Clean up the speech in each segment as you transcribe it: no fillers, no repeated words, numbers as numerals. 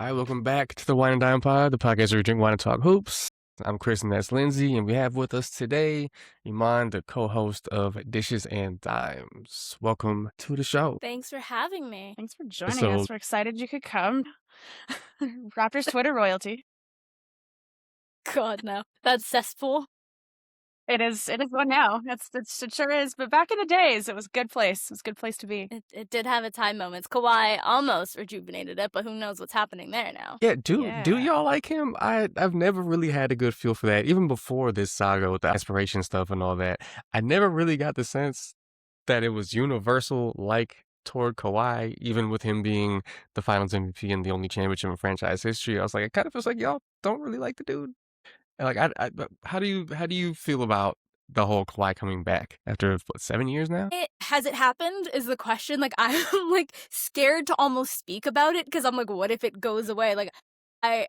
All right, welcome back to the Wine and Dime Pod, the podcast where we drink wine and talk hoops. I'm Chris and that's Lyndsay, and we have with us today Imman, the co-host of Dishes and Dimes. Welcome to the show. Thanks for having me. Thanks for joining us. We're excited you could come. Raptors Twitter royalty. God, no. That's cesspool. It is one now. It sure is. But back in the days, it was a good place. It was a good place to be. It did have its high moments. Kawhi almost rejuvenated it, but who knows what's happening there now. Yeah, do y'all like him? I've never really had a good feel for that. Even before this saga with the aspiration stuff and all that, I never really got the sense that it was universal like toward Kawhi, even with him being the finals MVP and the only championship in franchise history. I was like, it kind of feels like y'all don't really like the dude. Like, how do you feel about the whole Kawhi coming back after 7 years now? Has it happened is the question. Like, I'm like scared to almost speak about it because I'm like, what if it goes away? Like, I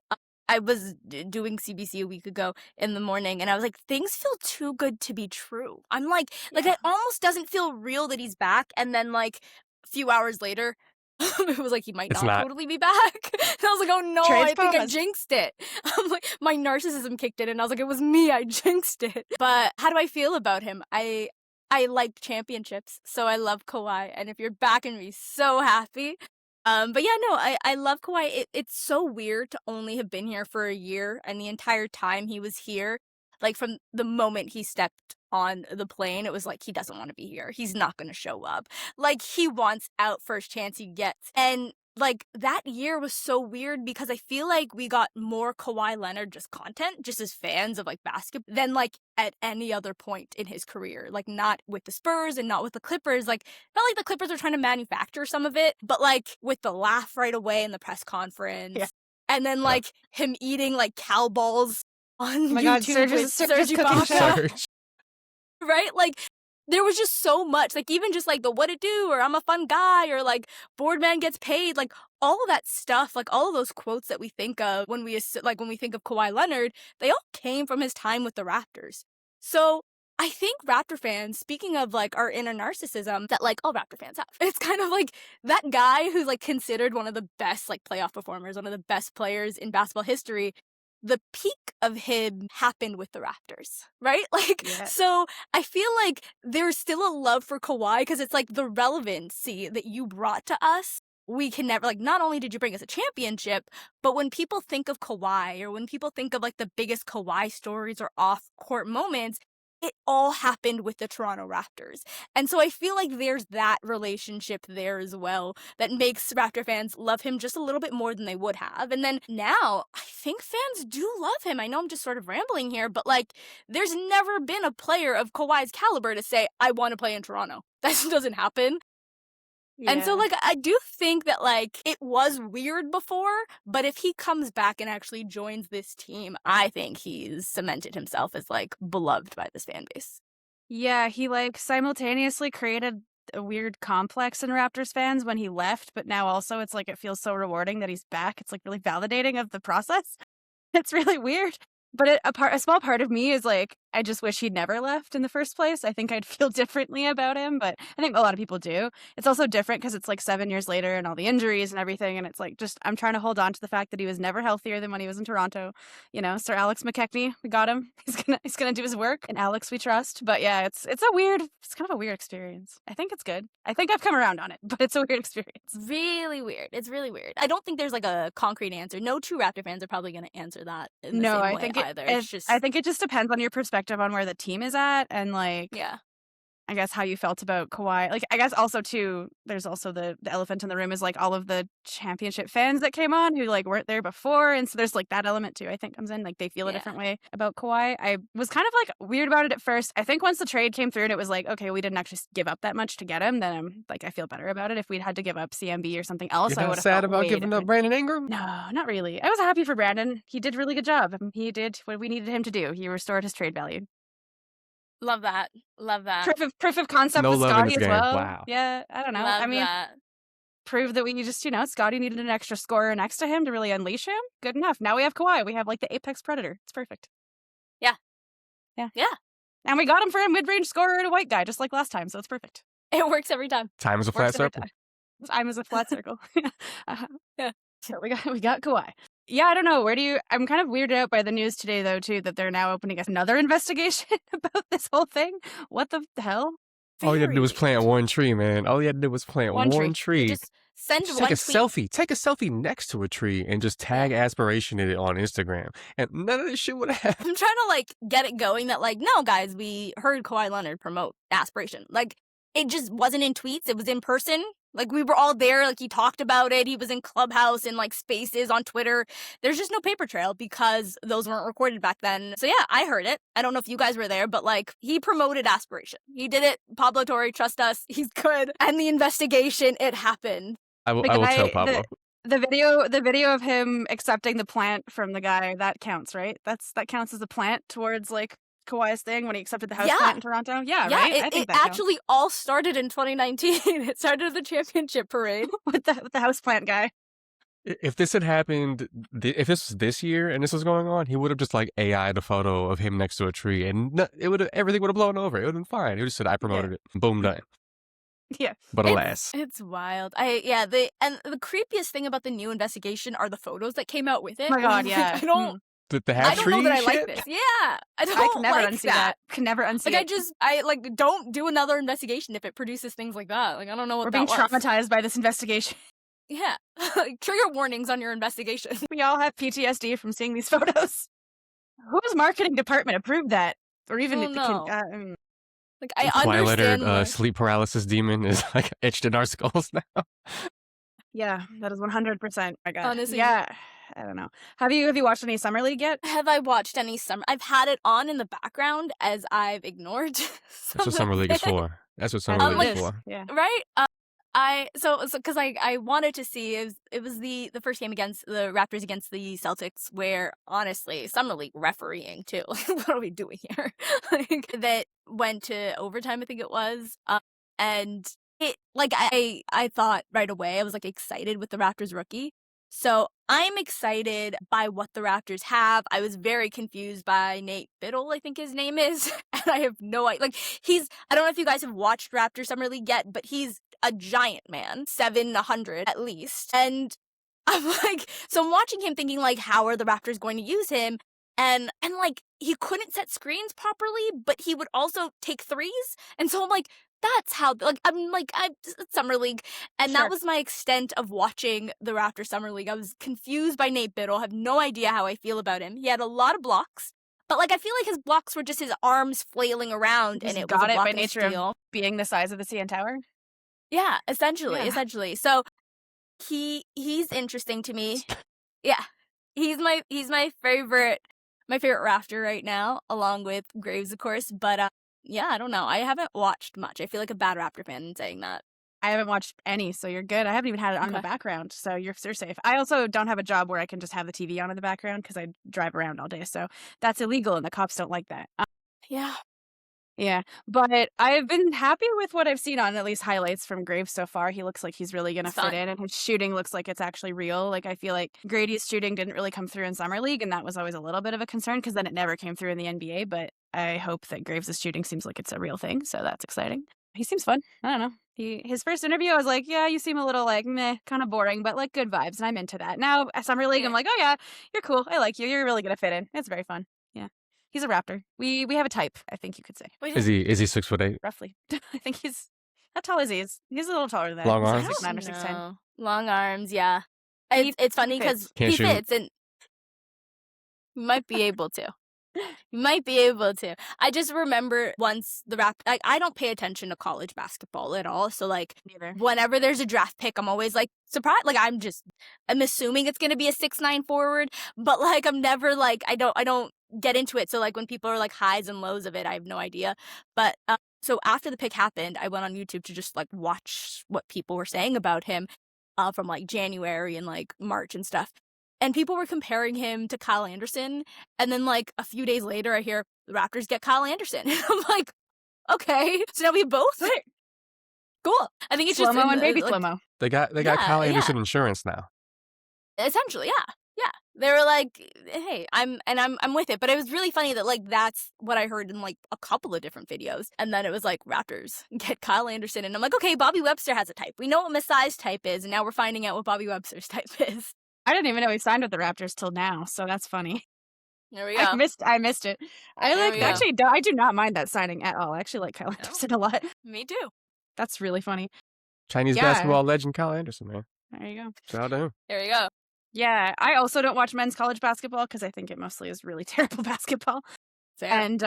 was doing CBC a week ago in the morning and I was like, things feel too good to be true. I'm like it almost doesn't feel real that he's back. And then like a few hours later, it was like he might not totally be back. And I was like, oh no, I think I jinxed it. I'm like, my narcissism kicked in and I was like, it was me, I jinxed it. But how do I feel about him? I like championships, so I love Kawhi. And if you're backing me, so happy. But yeah, no, I love Kawhi. It's so weird to only have been here for a year, and the entire time he was here, like from the moment he stepped on the plane, it was like he doesn't want to be here. He's not going to show up. Like he wants out first chance he gets. And like that year was so weird because I feel like we got more Kawhi Leonard just content, just as fans of like basketball, than like at any other point in his career. Like not with the Spurs and not with the Clippers. Like not like the Clippers are trying to manufacture some of it, but like with the laugh right away in the press conference. Yeah. And then like him eating like cow balls on YouTube with Serge Ibaka. Right? Like, there was just so much. Like, even just, like, the what it do, or I'm a fun guy, or, like, Boardman gets paid. Like, all of that stuff, like, all of those quotes that we think of when we think of Kawhi Leonard, they all came from his time with the Raptors. So, I think Raptor fans, speaking of, like, our inner narcissism that, like, all Raptor fans have, it's kind of like that guy who's, like, considered one of the best, like, playoff performers, one of the best players in basketball history. The peak of him happened with the Raptors, right? Like, So I feel like there's still a love for Kawhi because it's like the relevancy that you brought to us. We can never, like, not only did you bring us a championship, but when people think of Kawhi or when people think of like the biggest Kawhi stories or off-court moments, it all happened with the Toronto Raptors. And so I feel like there's that relationship there as well that makes Raptor fans love him just a little bit more than they would have. And then now, I think fans do love him. I know I'm just sort of rambling here, but like, there's never been a player of Kawhi's caliber to say, I want to play in Toronto. That doesn't happen. Yeah. And so, like, I do think that, like, it was weird before, but if he comes back and actually joins this team, I think he's cemented himself as, like, beloved by this fan base. Yeah, he, like, simultaneously created a weird complex in Raptors fans when he left, but now also it's, like, it feels so rewarding that he's back. It's, like, really validating of the process. It's really weird. But a small part of me is like, I just wish he'd never left in the first place. I think I'd feel differently about him, but I think a lot of people do. It's also different because it's like 7 years later and all the injuries and everything. And it's like, just, I'm trying to hold on to the fact that he was never healthier than when he was in Toronto. You know, Sir Alex McKechnie, we got him. He's gonna do his work, and Alex we trust. But yeah, it's kind of a weird experience. I think it's good. I think I've come around on it, but it's a weird experience. Really weird. It's really weird. I don't think there's like a concrete answer. No true Raptor fans are probably going to answer that in the same way either. I think it just depends on your perspective on where the team is at and like I guess how you felt about Kawhi. Like, I guess also too, there's also the elephant in the room is like all of the championship fans that came on who like weren't there before, and so there's like that element too. I think comes in, like they feel a different way about Kawhi. I was kind of like weird about it at first. I think once the trade came through and it was like, okay, we didn't actually give up that much to get him, then I'm like, I feel better about it. If we'd had to give up CMB or something else, I would have sad about giving up Brandon Ingram. No, not really. I was happy for Brandon. He did a really good job. He did what we needed him to do. He restored his trade value. Love that. Proof of concept with Scotty as well. Wow. Yeah, I don't know. Prove that we just, Scotty needed an extra scorer next to him to really unleash him. Good enough. Now we have Kawhi. We have like the apex predator. It's perfect. Yeah. And we got him for a mid-range scorer and a white guy, just like last time. So it's perfect. It works every time. Time is a flat circle. Time is a flat circle. Yeah. So we got Kawhi. Yeah, I don't know. I'm kind of weirded out by the news today, though, too, that they're now opening another investigation about this whole thing. What the hell? All you had to do was Very plant weird. one tree, man. All you had to do was plant One one tree. You tree. just send Just one take a tweet. selfie. Take a selfie next to a tree and just tag aspiration in it on Instagram. And none of this shit would have happened. I'm trying to like get it going that like, no guys, we heard Kawhi Leonard promote aspiration. Like it just wasn't in tweets, it was in person. Like we were all there, like he talked about it, he was in Clubhouse and like Spaces on Twitter. There's just no paper trail because those weren't recorded back then. So yeah, I heard it. I don't know if you guys were there, but like he promoted aspiration. He did it. Pablo Torre, trust us, he's good. And the investigation, it happened. I will tell Pablo. The video of him accepting the plant from the guy, that counts, right? That counts as a plant towards like Kawhi's thing when he accepted the house plant in Toronto. Yeah, right. I think it actually all started in 2019. It started at the championship parade with the house plant guy. If this had happened, if this was this year and this was going on, he would have just like AI'd a photo of him next to a tree, and everything would have blown over. It would have been fine. He would have said, "I promoted it." Boom, done. Yeah, but alas, it's wild. The creepiest thing about the new investigation are the photos that came out with it. Oh my god, yeah. I don't. The half I don't tree know that shit? I like this. Yeah, I can never like unsee that. Can never unsee like it. I like don't do another investigation if it produces things like that. Like I don't know what we're that being traumatized by this investigation. Yeah, trigger warnings on your investigation. We all have PTSD from seeing these photos. Whose marketing department approved that, or even like I Kawhi understand. Leonard, sleep paralysis demon is like etched in our skulls now. Yeah, that is 100%. I got honestly. Yeah, I don't know. Have you watched any Summer League yet? Have I watched any summer? I've had it on in the background as I've ignored. That's what Summer League is for. That's what Summer League is for. Yeah. Right. Because I wanted to see it was the first game against the Raptors against the Celtics where honestly Summer League refereeing too. What are we doing here? Like that went to overtime, I think it was, and it like I thought right away I was like excited with the Raptors rookie. So I'm excited by what the Raptors have. I was very confused by Nate Biddle, I think his name is, and I have no idea. Like I don't know if you guys have watched Raptors Summer League yet, but he's a giant man, 700 at least. And I'm like, so I'm watching him thinking like, how are the Raptors going to use him? And like, he couldn't set screens properly, but he would also take threes. And so I'm like, that's how, like, I'm Summer League. And that was my extent of watching the Raptors Summer League. I was confused by Nate Biddle. I have no idea how I feel about him. He had a lot of blocks. But like I feel like his blocks were just his arms flailing around, and it got it by nature of being the size of the CN Tower. Yeah, essentially. So he's interesting to me. Yeah, he's my favorite Raptor right now, along with Graves, of course. But yeah, I don't know. I haven't watched much. I feel like a bad Raptor fan in saying that. I haven't watched any, so you're good. I haven't even had it on in the background, so you're safe. I also don't have a job where I can just have the TV on in the background because I drive around all day, so that's illegal, and the cops don't like that. Yeah, but I've been happy with what I've seen on at least highlights from Graves so far. He looks like he's really going to fit in, and his shooting looks like it's actually real. Like, I feel like Grady's shooting didn't really come through in Summer League, and that was always a little bit of a concern because then it never came through in the NBA, but I hope that Graves' shooting seems like it's a real thing, so that's exciting. He seems fun. I don't know. His first interview, I was like, yeah, you seem a little like, meh, kind of boring, but like good vibes, and I'm into that. Now, at Summer League, I'm like, oh yeah, you're cool. I like you. You're really going to fit in. It's very fun. Yeah. He's a Raptor. We have a type, I think you could say. Is he 6'8"? Roughly. I think he's how tall is he? He's a little taller than that. Long arms? 6'9" or 6'10". Long arms, yeah. It's funny because he fits, and you might be able to. You might be able to. I just remember once the Raptors, I don't pay attention to college basketball at all. So like, whenever there's a draft pick, I'm always like surprised. Like I'm assuming it's gonna be a 6'9" forward, but like I'm never like I don't get into it. So like when people are like highs and lows of it, I have no idea. But so after the pick happened, I went on YouTube to just like watch what people were saying about him from like January and like March and stuff. And people were comparing him to Kyle Anderson. And then, like, a few days later, I hear the Raptors get Kyle Anderson. And I'm like, okay. So now we have both? Cool. I think it's just... Slow-mo and baby slow-mo. They got Kyle Anderson insurance now. Essentially, yeah. Yeah. They were like, hey, I'm with it. But it was really funny that, like, that's what I heard in, like, a couple of different videos. And then it was like, Raptors get Kyle Anderson. And I'm like, okay, Bobby Webster has a type. We know what Masai's type is. And now we're finding out what Bobby Webster's type is. I didn't even know he signed with the Raptors till now, so that's funny. There we go. I missed it. There we go. Actually, I do not mind that signing at all. I actually like Kyle Anderson a lot. Me too. That's really funny. Chinese Yeah. basketball legend Kyle Anderson, man. There you go. Shout out to him. There we go. Yeah, I also don't watch men's college basketball because I think it mostly is really terrible basketball. Fair. And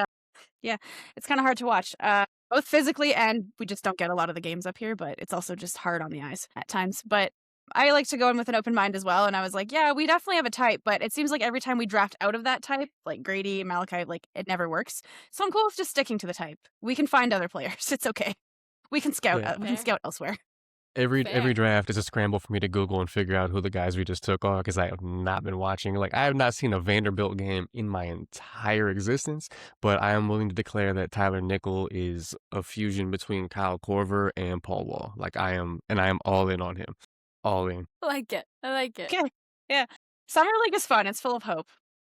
yeah, it's kind of hard to watch, both physically and we just don't get a lot of the games up here, but it's also just hard on the eyes at times. But I like to go in with an open mind as well. And I was like, yeah, we definitely have a type, but it seems like every time we draft out of that type, like Grady, Malachi, like it never works. So I'm cool with just sticking to the type. We can find other players. It's okay. We can scout. Yeah. We can scout elsewhere. Every Fair. draft is a scramble for me to Google and figure out who the guys we just took are because I have not been watching. Like, I have not seen a Vanderbilt game in my entire existence, but I am willing to declare that Tyler Nickel is a fusion between Kyle Korver and Paul Wall. Like, I am all in on him. All in. I like it. I like it. Okay. Yeah. Summer League is fun. It's full of hope.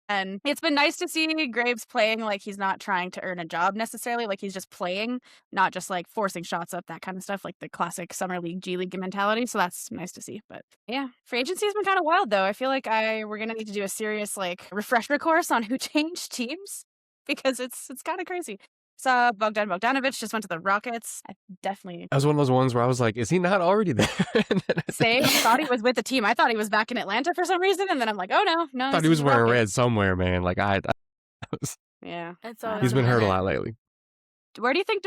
And it's been nice to see Graves playing like he's not trying to earn a job necessarily. Like he's just playing, not just like forcing shots up, that kind of stuff, like the classic Summer League, G League mentality. So that's nice to see. But yeah, free agency has been kind of wild though. I feel like we're going to need to do a serious like refresher course on who changed teams because it's kind of crazy. Saw Bogdan Bogdanovic just went to the Rockets. I definitely That was one of those ones where I was like, is he not already there? And then I thought he was with the team. I thought he was back in Atlanta for some reason. And then I'm like, oh no. I thought he was wearing red somewhere, man. Like, Yeah. It's always he's been hurt a minute. lot lately. Where do you think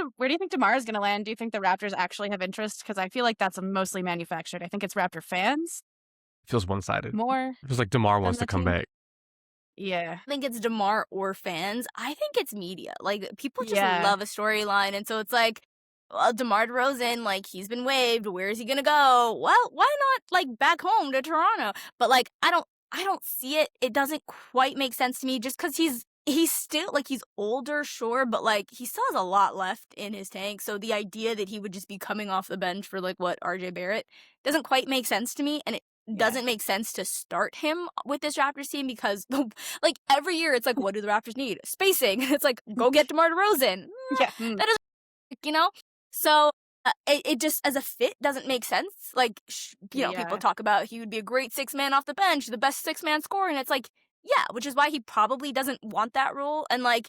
DeMar is going to land? Do you think the Raptors actually have interest? Because I feel like that's mostly manufactured. I think it's Raptor fans Feels one-sided. more. It feels like DeMar wants the to come team. back. Yeah. I think it's DeMar or fans. I think it's media. Like, people just Yeah. love a storyline. And so it's like, well, DeMar DeRozan, like, he's been waived. Where is he going to go? Well, why not, like, back home to Toronto? But, like, I don't see it. It doesn't quite make sense to me just because he's still, like, he's older, sure, but, like, he still has a lot left in his tank. So the idea that he would just be coming off the bench for, like, what, RJ Barrett doesn't quite make sense to me. And it doesn't make sense to start him with this Raptors team because, like, every year it's like, what do the Raptors need? Spacing. It's like, go get DeMar DeRozan. Yeah. That is, you know? So it just, as a fit, doesn't make sense. Like, people Yeah. talk about he would be a great six-man off the bench, the best six-man scorer, and it's like, yeah, which is why he probably doesn't want that role. And, like,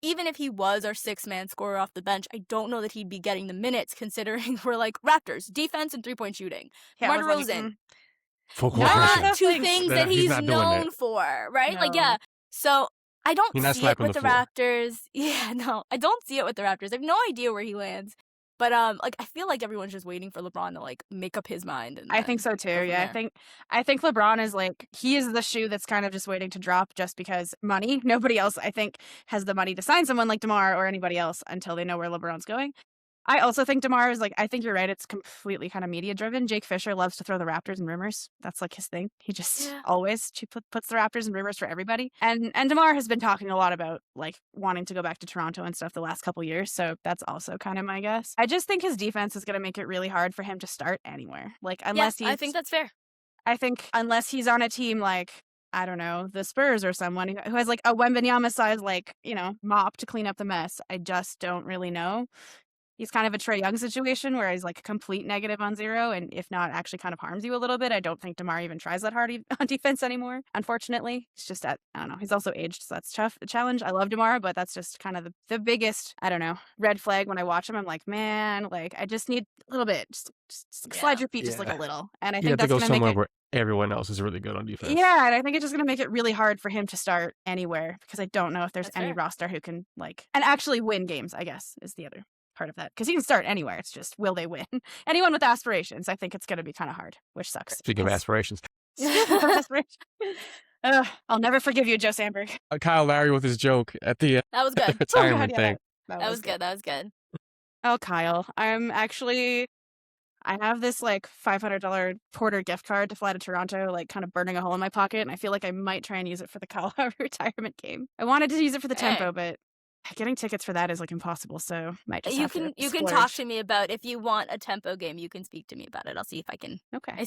even if he was our six-man scorer off the bench, I don't know that he'd be getting the minutes considering we're, like, Raptors, defense and three-point shooting. Yeah, I DeMar was like, DeRozan. Full court Yeah. pressure. Not two Thanks. things Yeah, that he's he's not doing known that. for, right? Like, No. yeah. So I don't He's not see it slapping with the the floor. Raptors. Yeah, no, I don't see it with the Raptors. I have no idea where he lands. But like, I feel like everyone's just waiting for LeBron to like make up his mind. And I think so too. Yeah, I think LeBron is like he is the shoe that's kind of just waiting to drop just because money. Nobody else I think has the money to sign someone like DeMar or anybody else until they know where LeBron's going. I also think DeMar is like, I think you're right. It's completely kind of media driven. Jake Fisher loves to throw the Raptors in rumors. That's like his thing. He just always puts the Raptors in rumors for everybody. And DeMar has been talking a lot about like wanting to go back to Toronto and stuff the last couple years. So that's also kind of my guess. I just think his defense is going to make it really hard for him to start anywhere. Like unless I think that's fair. I think unless he's on a team like, I don't know, the Spurs or someone who has like a Wembanyama size, like, you know, mop to clean up the mess. I just don't really know. He's kind of a Trae Young situation where he's like a complete negative on zero, and if not, actually kind of harms you a little bit. I don't think DeMar even tries that hard on defense anymore, unfortunately. It's just I don't know. He's also aged, so that's tough. A challenge. I love DeMar, but that's just kind of the biggest, I don't know, red flag when I watch him. I'm like, man, like I just need a little bit. Just slide your feet just like a little. And I You think have to that's go going to make somewhere it. where everyone else is really good on defense. Yeah, and I think it's just going to make it really hard for him to start anywhere because I don't know if there's That's any fair. roster who can like and actually win games, I guess, is the other part of that. Because he can start anywhere. It's just, will they win? Anyone with aspirations, I think it's going to be kind of hard, which sucks. Speaking of aspirations, I'll never forgive you, Joe Sandberg. Kyle Lowry with his joke at the That was good. retirement yeah, thing. That was good. That was good. Oh, Kyle, I have this like $500 Porter gift card to fly to Toronto, like kind of burning a hole in my pocket. And I feel like I might try and use it for the Kyle Lowry retirement game. I wanted to use it for the tempo, but getting tickets for that is like impossible. So might just You have can to talk splurge. to me about if you want a tempo game. You can speak to me about it. I'll see if I can. Okay. I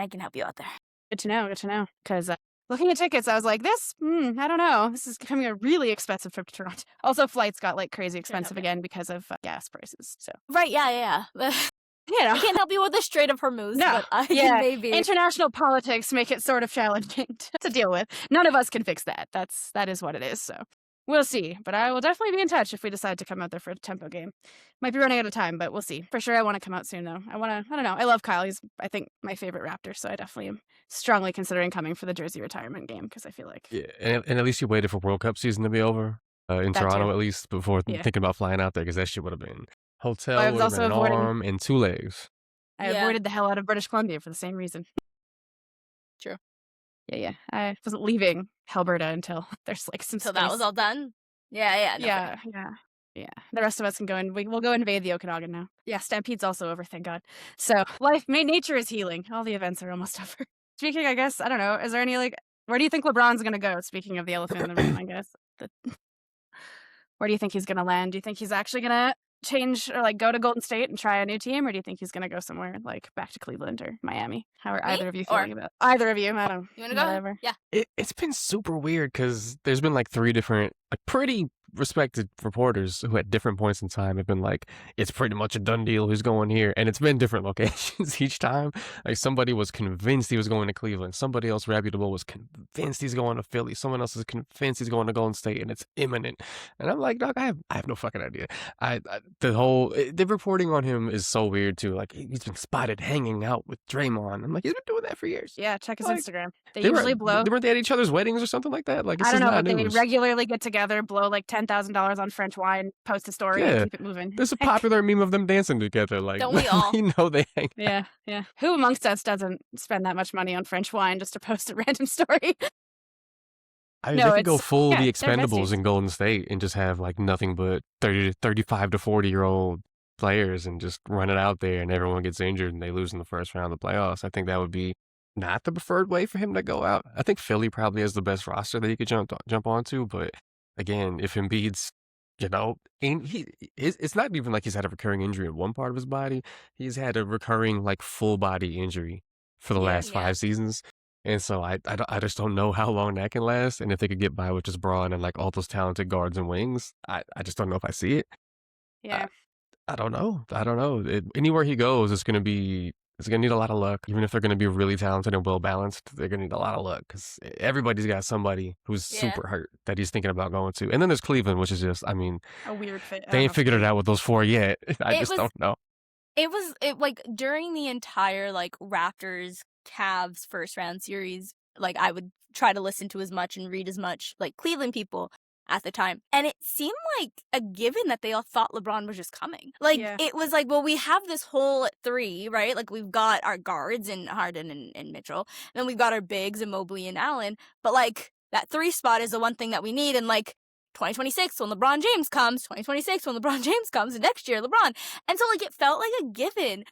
can help you out there. Good to know. Because looking at tickets, I was like, I don't know. This is becoming a really expensive trip to Toronto. Also, flights got like crazy expensive okay. again because of gas prices. So Right? Yeah. I can't help you with the Strait of Hormuz, No. but maybe. International politics make it sort of challenging to deal with. None of us can fix that. That is what it is. So we'll see. But I will definitely be in touch if we decide to come out there for a tempo game. Might be running out of time, but we'll see. For sure, I want to come out soon, though. I don't know. I love Kyle. He's, I think, my favorite Raptor. So I definitely am strongly considering coming for the jersey retirement game because I feel like... Yeah, and at least you waited for World Cup season to be over, in That Toronto too. at least, before Yeah. thinking about flying out there, because that shit would have been hotel, I was would have also been an avoiding- arm and 2 legs. I Yeah. avoided the hell out of British Columbia for the same reason. True. Yeah. I wasn't leaving Alberta until there's like some So space. that was all done? Yeah. Yeah. The rest of us can go and we'll go invade the Okanagan now. Yeah, Stampede's also over, thank God. So nature is healing. All the events are almost over. Speaking, I guess, I don't know, is there any where do you think LeBron's gonna go? Speaking of the elephant in the room, I guess. Where do you think he's gonna land? Do you think he's actually gonna change or go to Golden State and try a new team, or do you think he's gonna go somewhere back to Cleveland or Miami? How are either of you feeling about either of you? I don't know. You want to go? Whatever. Yeah. It's been super weird because there's been 3 different, pretty respected reporters who at different points in time have been it's pretty much a done deal who's going here. And it's been different locations each time. Somebody was convinced he was going to Cleveland. Somebody else reputable was convinced he's going to Philly. Someone else is convinced he's going to Golden State, and it's imminent. And I'm like, dog, I have no fucking idea. The reporting on him is so weird too. He's been spotted hanging out with Draymond. I'm like, he's been doing that for years. Yeah, check his Instagram. They They usually blow. Weren't they at each other's weddings or something like that? I don't know, but they regularly get together, blow $10,000 on French wine, post a story, and keep it moving. There's a popular meme of them dancing together. Don't we all? You know they hang. Yeah. Who amongst us doesn't spend that much money on French wine just to post a random story? I mean, No, they could go it's- full yeah, The they're Expendables besties. in Golden State and just have nothing but 35 to 40-year-old players and just run it out there, and everyone gets injured and they lose in the first round of the playoffs. I think that would be not the preferred way for him to go out. I think Philly probably has the best roster that he could jump onto, but again, if Embiid's, and it's not even like he's had a recurring injury in one part of his body. He's had a recurring full body injury for the last 5 seasons. And so I just don't know how long that can last, and if they could get by with just Braun and all those talented guards and wings. I just don't know if I see it. Yeah. I don't know. Anywhere he goes, it's gonna need a lot of luck. Even if they're gonna be really talented and well balanced, they're gonna need a lot of luck because everybody's got somebody who's super hurt that he's thinking about going to. And then there's Cleveland, which is just, A weird fit. they ain't figured it out with those 4 yet. I just don't know. It was during the entire Raptors Cavs first round series, I would try to listen to as much and read as much Cleveland people at the time, and it seemed like a given that they all thought LeBron was just coming. It was well, we have this hole at 3, right? We've got our guards in Harden and Mitchell, and then we've got our bigs in Mobley and Allen, but that 3 spot is the one thing that we need, and 2026 when LeBron James comes, 2026 when LeBron James comes, and next year LeBron. And so it felt like a given.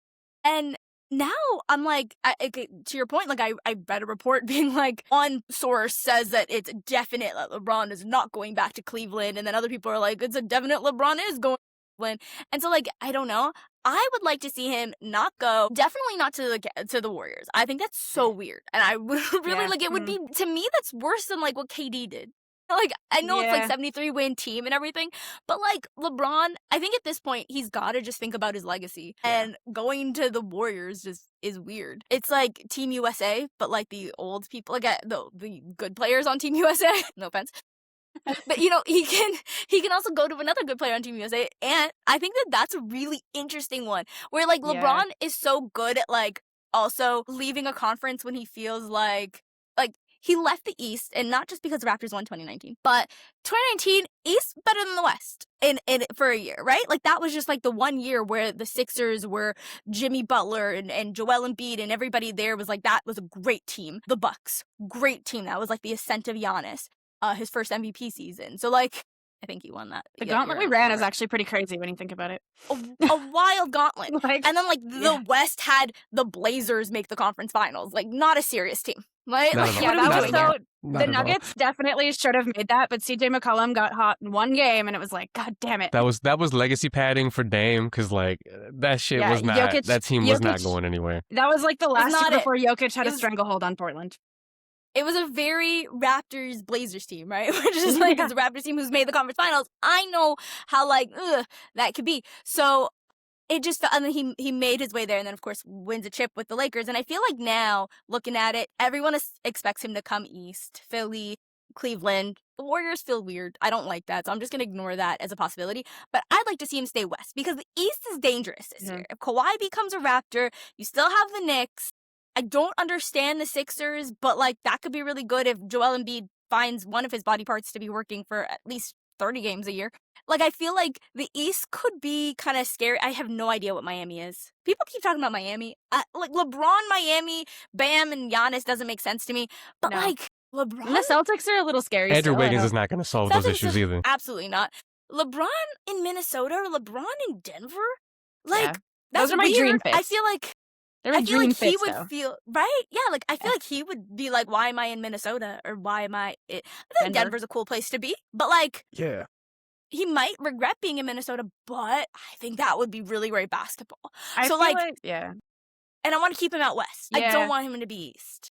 And now I'm to your point, I read a report being one source says that it's definite that LeBron is not going back to Cleveland, and then other people are it's a definite LeBron is going to Cleveland. And so I don't know. I would like to see him not go, definitely not to the Warriors. I think that's so weird. And I would really it would be, to me, that's worse than what KD did. I know it's 73 win team and everything, but LeBron, I think at this point he's got to just think about his legacy, and going to the Warriors just is weird. It's Team USA, but the old people, the good players on Team USA. No offense. But he can also go to another good player on Team USA, and I think that's a really interesting one where LeBron is so good at also leaving a conference when he feels like he left the East, and not just because the Raptors won 2019, but 2019 East better than the West in for a year, right? That was just the 1 year where the Sixers were Jimmy Butler and Joel Embiid, and everybody there was that was a great team. The Bucks, great team. That was the ascent of Giannis, his first MVP season. So I think he won that. The gauntlet we ran is actually pretty crazy when you think about it. A wild gauntlet. And then the West had the Blazers make the conference finals. Not a serious team. Right? Not at all. Yeah, Not that was at all. so. Not The at all. Nuggets definitely should have made that, but CJ McCollum got hot in one game, and it was God damn it. That was legacy padding for Dame, because that shit Yeah, was not, Jokic- that team was not Jokic- going anywhere. That was the last not year it. before Jokic had It a was- stranglehold on Portland. It was a very Raptors Blazers team, right? Which is it's a Raptors team who's made the conference finals. I know how that could be. So it just felt, and then he made his way there, and then of course wins a chip with the Lakers. And I feel like now, looking at it, everyone expects him to come east. Philly, Cleveland. The Warriors feel weird. I don't like that, so I'm just gonna ignore that as a possibility. But I'd like to see him stay west because the East is dangerous this year. If Kawhi becomes a Raptor, you still have the Knicks. I don't understand the Sixers, but like that could be really good if Joel Embiid finds one of his body parts to be working for at least 30 games a year. Like, I feel like the East could be kind of scary. I have no idea what Miami is. People keep talking about Miami. Like, LeBron, Miami, Bam, and Giannis doesn't make sense to me. But, like, LeBron... And the Celtics are a little scary. Andrew Wiggins is not going to solve those issues either. Absolutely not. LeBron in Minnesota or LeBron in Denver? Like, those are my dream fits. I feel like... he would feel right. Yeah, like I feel like he would be like, "Why am I in Minnesota?" Or "Why am I?" I feel like Denver's a cool place to be, but like, he might regret being in Minnesota. But I think that would be really great basketball. And I want to keep him out west. I don't want him to be east.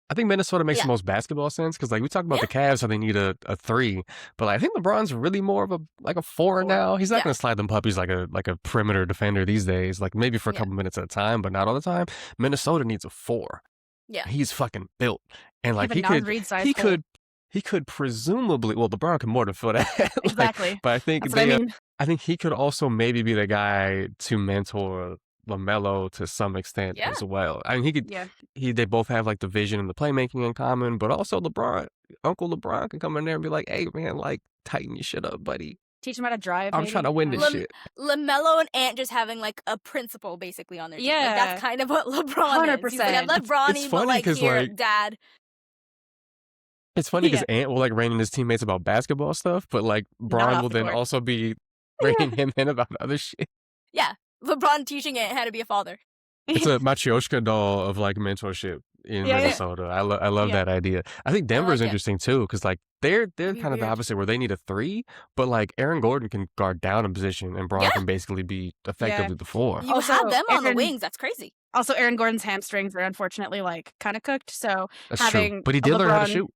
I think Minnesota makes the most basketball sense because, like, we talk about the Cavs, how they need a 3, but like, I think LeBron's really more of a 4 now. He's not going to slide them puppies like a perimeter defender these days. Like maybe for a couple minutes at a time, but not all the time. Minnesota needs a 4. Yeah, he's fucking built, and like he could presumably. Well, LeBron can more than fill that. Exactly, but I think I think he could also maybe be the guy to mentor LaMelo to some extent as well. I mean, he could. They both have like the vision and the playmaking in common, but also Uncle LeBron can come in there and be like, "Hey, man, like tighten your shit up, buddy. Teach him how to drive. I'm trying to win this shit." LaMelo and Ant just having like a principal basically on their team. Like, that's kind of what LeBron 100%. Is. He's like, I love Bronny, but like here, Dad. It's funny because Ant will like rein in his teammates about basketball stuff, but like Bron will then also be reining him in about other shit. Yeah. LeBron teaching Ant how to be a father. It's a Matryoshka doll of like mentorship in Minnesota. I love that idea. I think Denver's interesting too because like they're kind of the opposite where they need a 3, but like Aaron Gordon can guard down in position and Bron can basically be effectively the 4. You have them on the wings. That's crazy. Also, Aaron Gordon's hamstrings are unfortunately like kind of cooked. So that's true. But he did learn how to shoot.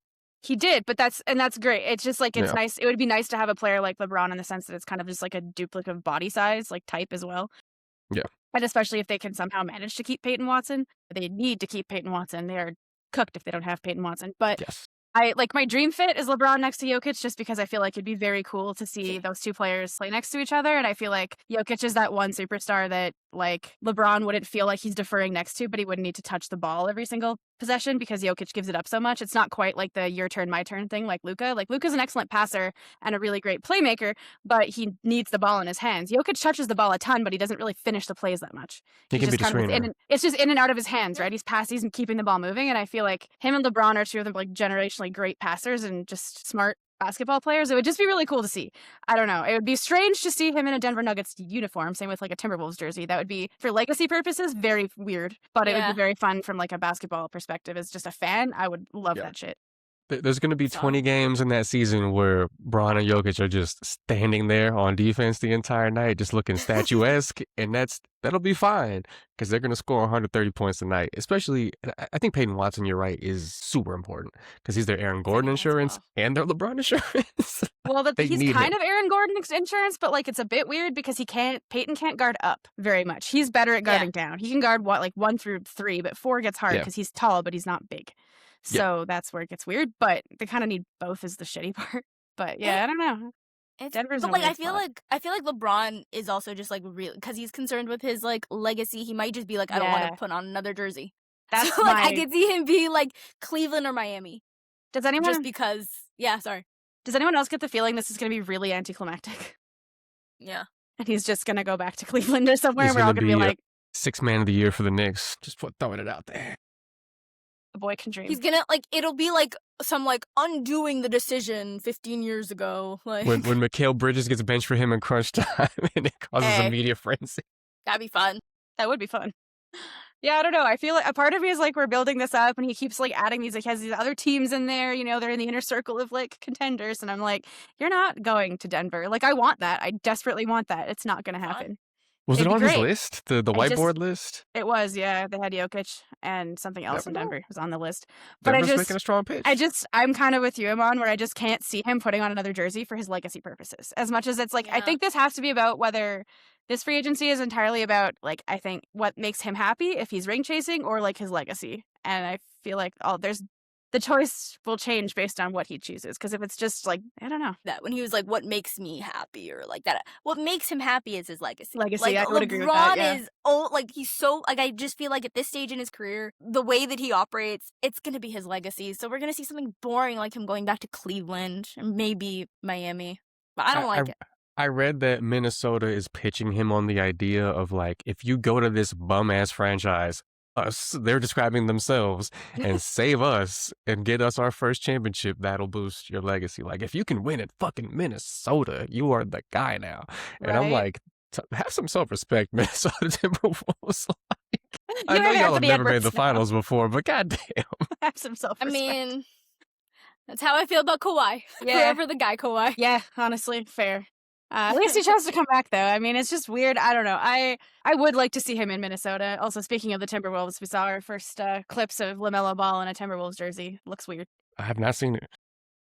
He did, but that's great. It's just like it's nice. It would be nice to have a player like LeBron in the sense that it's kind of just like a duplicative body size, like type as well. Yeah. And especially if they can somehow manage to keep Peyton Watson. They need to keep Peyton Watson. They are cooked if they don't have Peyton Watson. But I like my dream fit is LeBron next to Jokic just because I feel like it'd be very cool to see those two players play next to each other. And I feel like Jokic is that one superstar that like LeBron wouldn't feel like he's deferring next to, but he wouldn't need to touch the ball every single possession because Jokic gives it up so much. It's not quite like the your turn, my turn thing like Luka. Like Luka's an excellent passer and a really great playmaker, but he needs the ball in his hands. Jokic touches the ball a ton, but he doesn't really finish the plays that much. He can be the screener. It's just in and out of his hands, right? He's passing and keeping the ball moving. And I feel like him and LeBron are two of them like generationally great passers and just smart basketball players. It would just be really cool to see. I don't know. It would be strange to see him in a Denver Nuggets uniform. Same with like a Timberwolves jersey. That would be, for legacy purposes, very weird. But it would be very fun from like a basketball perspective. As just a fan, I would love that shit. There's going to be 20 games in that season where Bron and Jokic are just standing there on defense the entire night, just looking statuesque, and that'll be fine because they're going to score 130 points a night. Especially, I think Peyton Watson, you're right, is super important because he's their Aaron Gordon insurance and their LeBron insurance. Well, he's kind of Aaron Gordon insurance, but like it's a bit weird because Peyton can't guard up very much. He's better at guarding down. He can guard 1 through 3, but 4 gets hard because he's tall, but he's not big. So that's where it gets weird, but they kind of need both is the shitty part. But I don't know. Denver's but like I feel like LeBron is also just like real because he's concerned with his like legacy. He might just be like, I don't want to put on another jersey. That's so, like I could see him be like Cleveland or Miami. Does anyone just because? Yeah, sorry. Does anyone else get the feeling this is going to be really anticlimactic? Yeah, and he's just going to go back to Cleveland or somewhere. We're all going to be like 6th man of the year for the Knicks. Just throwing it out there. The boy can dream. He's gonna it'll be like some like undoing the decision 15 years ago. Like when Mikal Bridges gets benched for him in crunch time and it causes a media frenzy. That'd be fun. That would be fun. Yeah, I don't know. I feel like a part of me is like we're building this up and he keeps like adding these, like has these other teams in there, you know, they're in the inner circle of like contenders. And I'm like, you're not going to Denver. Like I want that. I desperately want that. It's not going to happen. Was it on his list? The whiteboard list? It was, yeah. They had Jokic and something else in Denver was on the list. But Denver's making a strong pitch. I'm kind of with you, Imman, where I just can't see him putting on another jersey for his legacy purposes. As much as it's like, I think this has to be about whether This free agency is entirely about, like, I think what makes him happy, if he's ring chasing or like his legacy. And I feel like the choice will change based on what he chooses. Because if it's just like, I don't know. That when he was like, "What makes me happy?" or like that. What makes him happy is his legacy. Legacy, Like I would agree with that, yeah. LeBron is oh, like he's so like I just feel like at this stage in his career, the way that he operates, it's gonna be his legacy. So we're gonna see something boring like him going back to Cleveland or maybe Miami. But I don't I like it. I read that Minnesota is pitching him on the idea of like, if you go to this bum ass franchise, they're describing themselves, and save us and get us our first championship, that'll boost your legacy. Like, if you can win at fucking Minnesota, you are the guy now. And I'm Right? like, have some self respect, Minnesota Timberwolves. I You know and y'all have Anthony never made Edwards the now. finals before, but goddamn. Have some I self-respect. mean, that's how I feel about Kawhi. Yeah. Forever the guy, Kawhi. Yeah, honestly, fair. At least he chose to come back, though. I mean, it's just weird. I don't know. I would like to see him in Minnesota. Also, speaking of the Timberwolves, we saw our first clips of LaMelo Ball in a Timberwolves jersey. Looks weird. I have not seen it.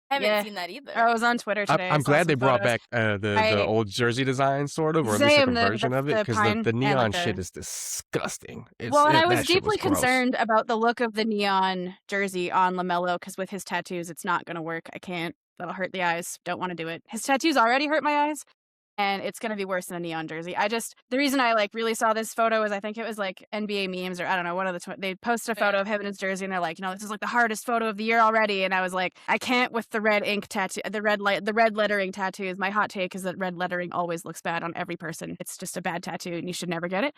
I haven't Yeah. seen that either. I was on Twitter today. I'm I saw glad some they brought photos. back the old jersey design, sort of, or at least like Same, a the- version the- of it, the because pine the and, neon like, shit the- is disgusting. Well, and I was that shit deeply gross. concerned about the look of the neon jersey on LaMelo because with his tattoos, it's not going to work. I can't. That'll hurt the eyes. Don't want to do it. His tattoos already hurt my eyes, and it's going to be worse than a neon jersey. The reason I like really saw this photo is I think it was like NBA memes or I don't know, one of they posted a photo of him in his jersey and they're like, this is like the hardest photo of the year already. And I was like, I can't with the red ink tattoo, the red lettering tattoos. My hot take is that red lettering always looks bad on every person. It's just a bad tattoo and you should never get it.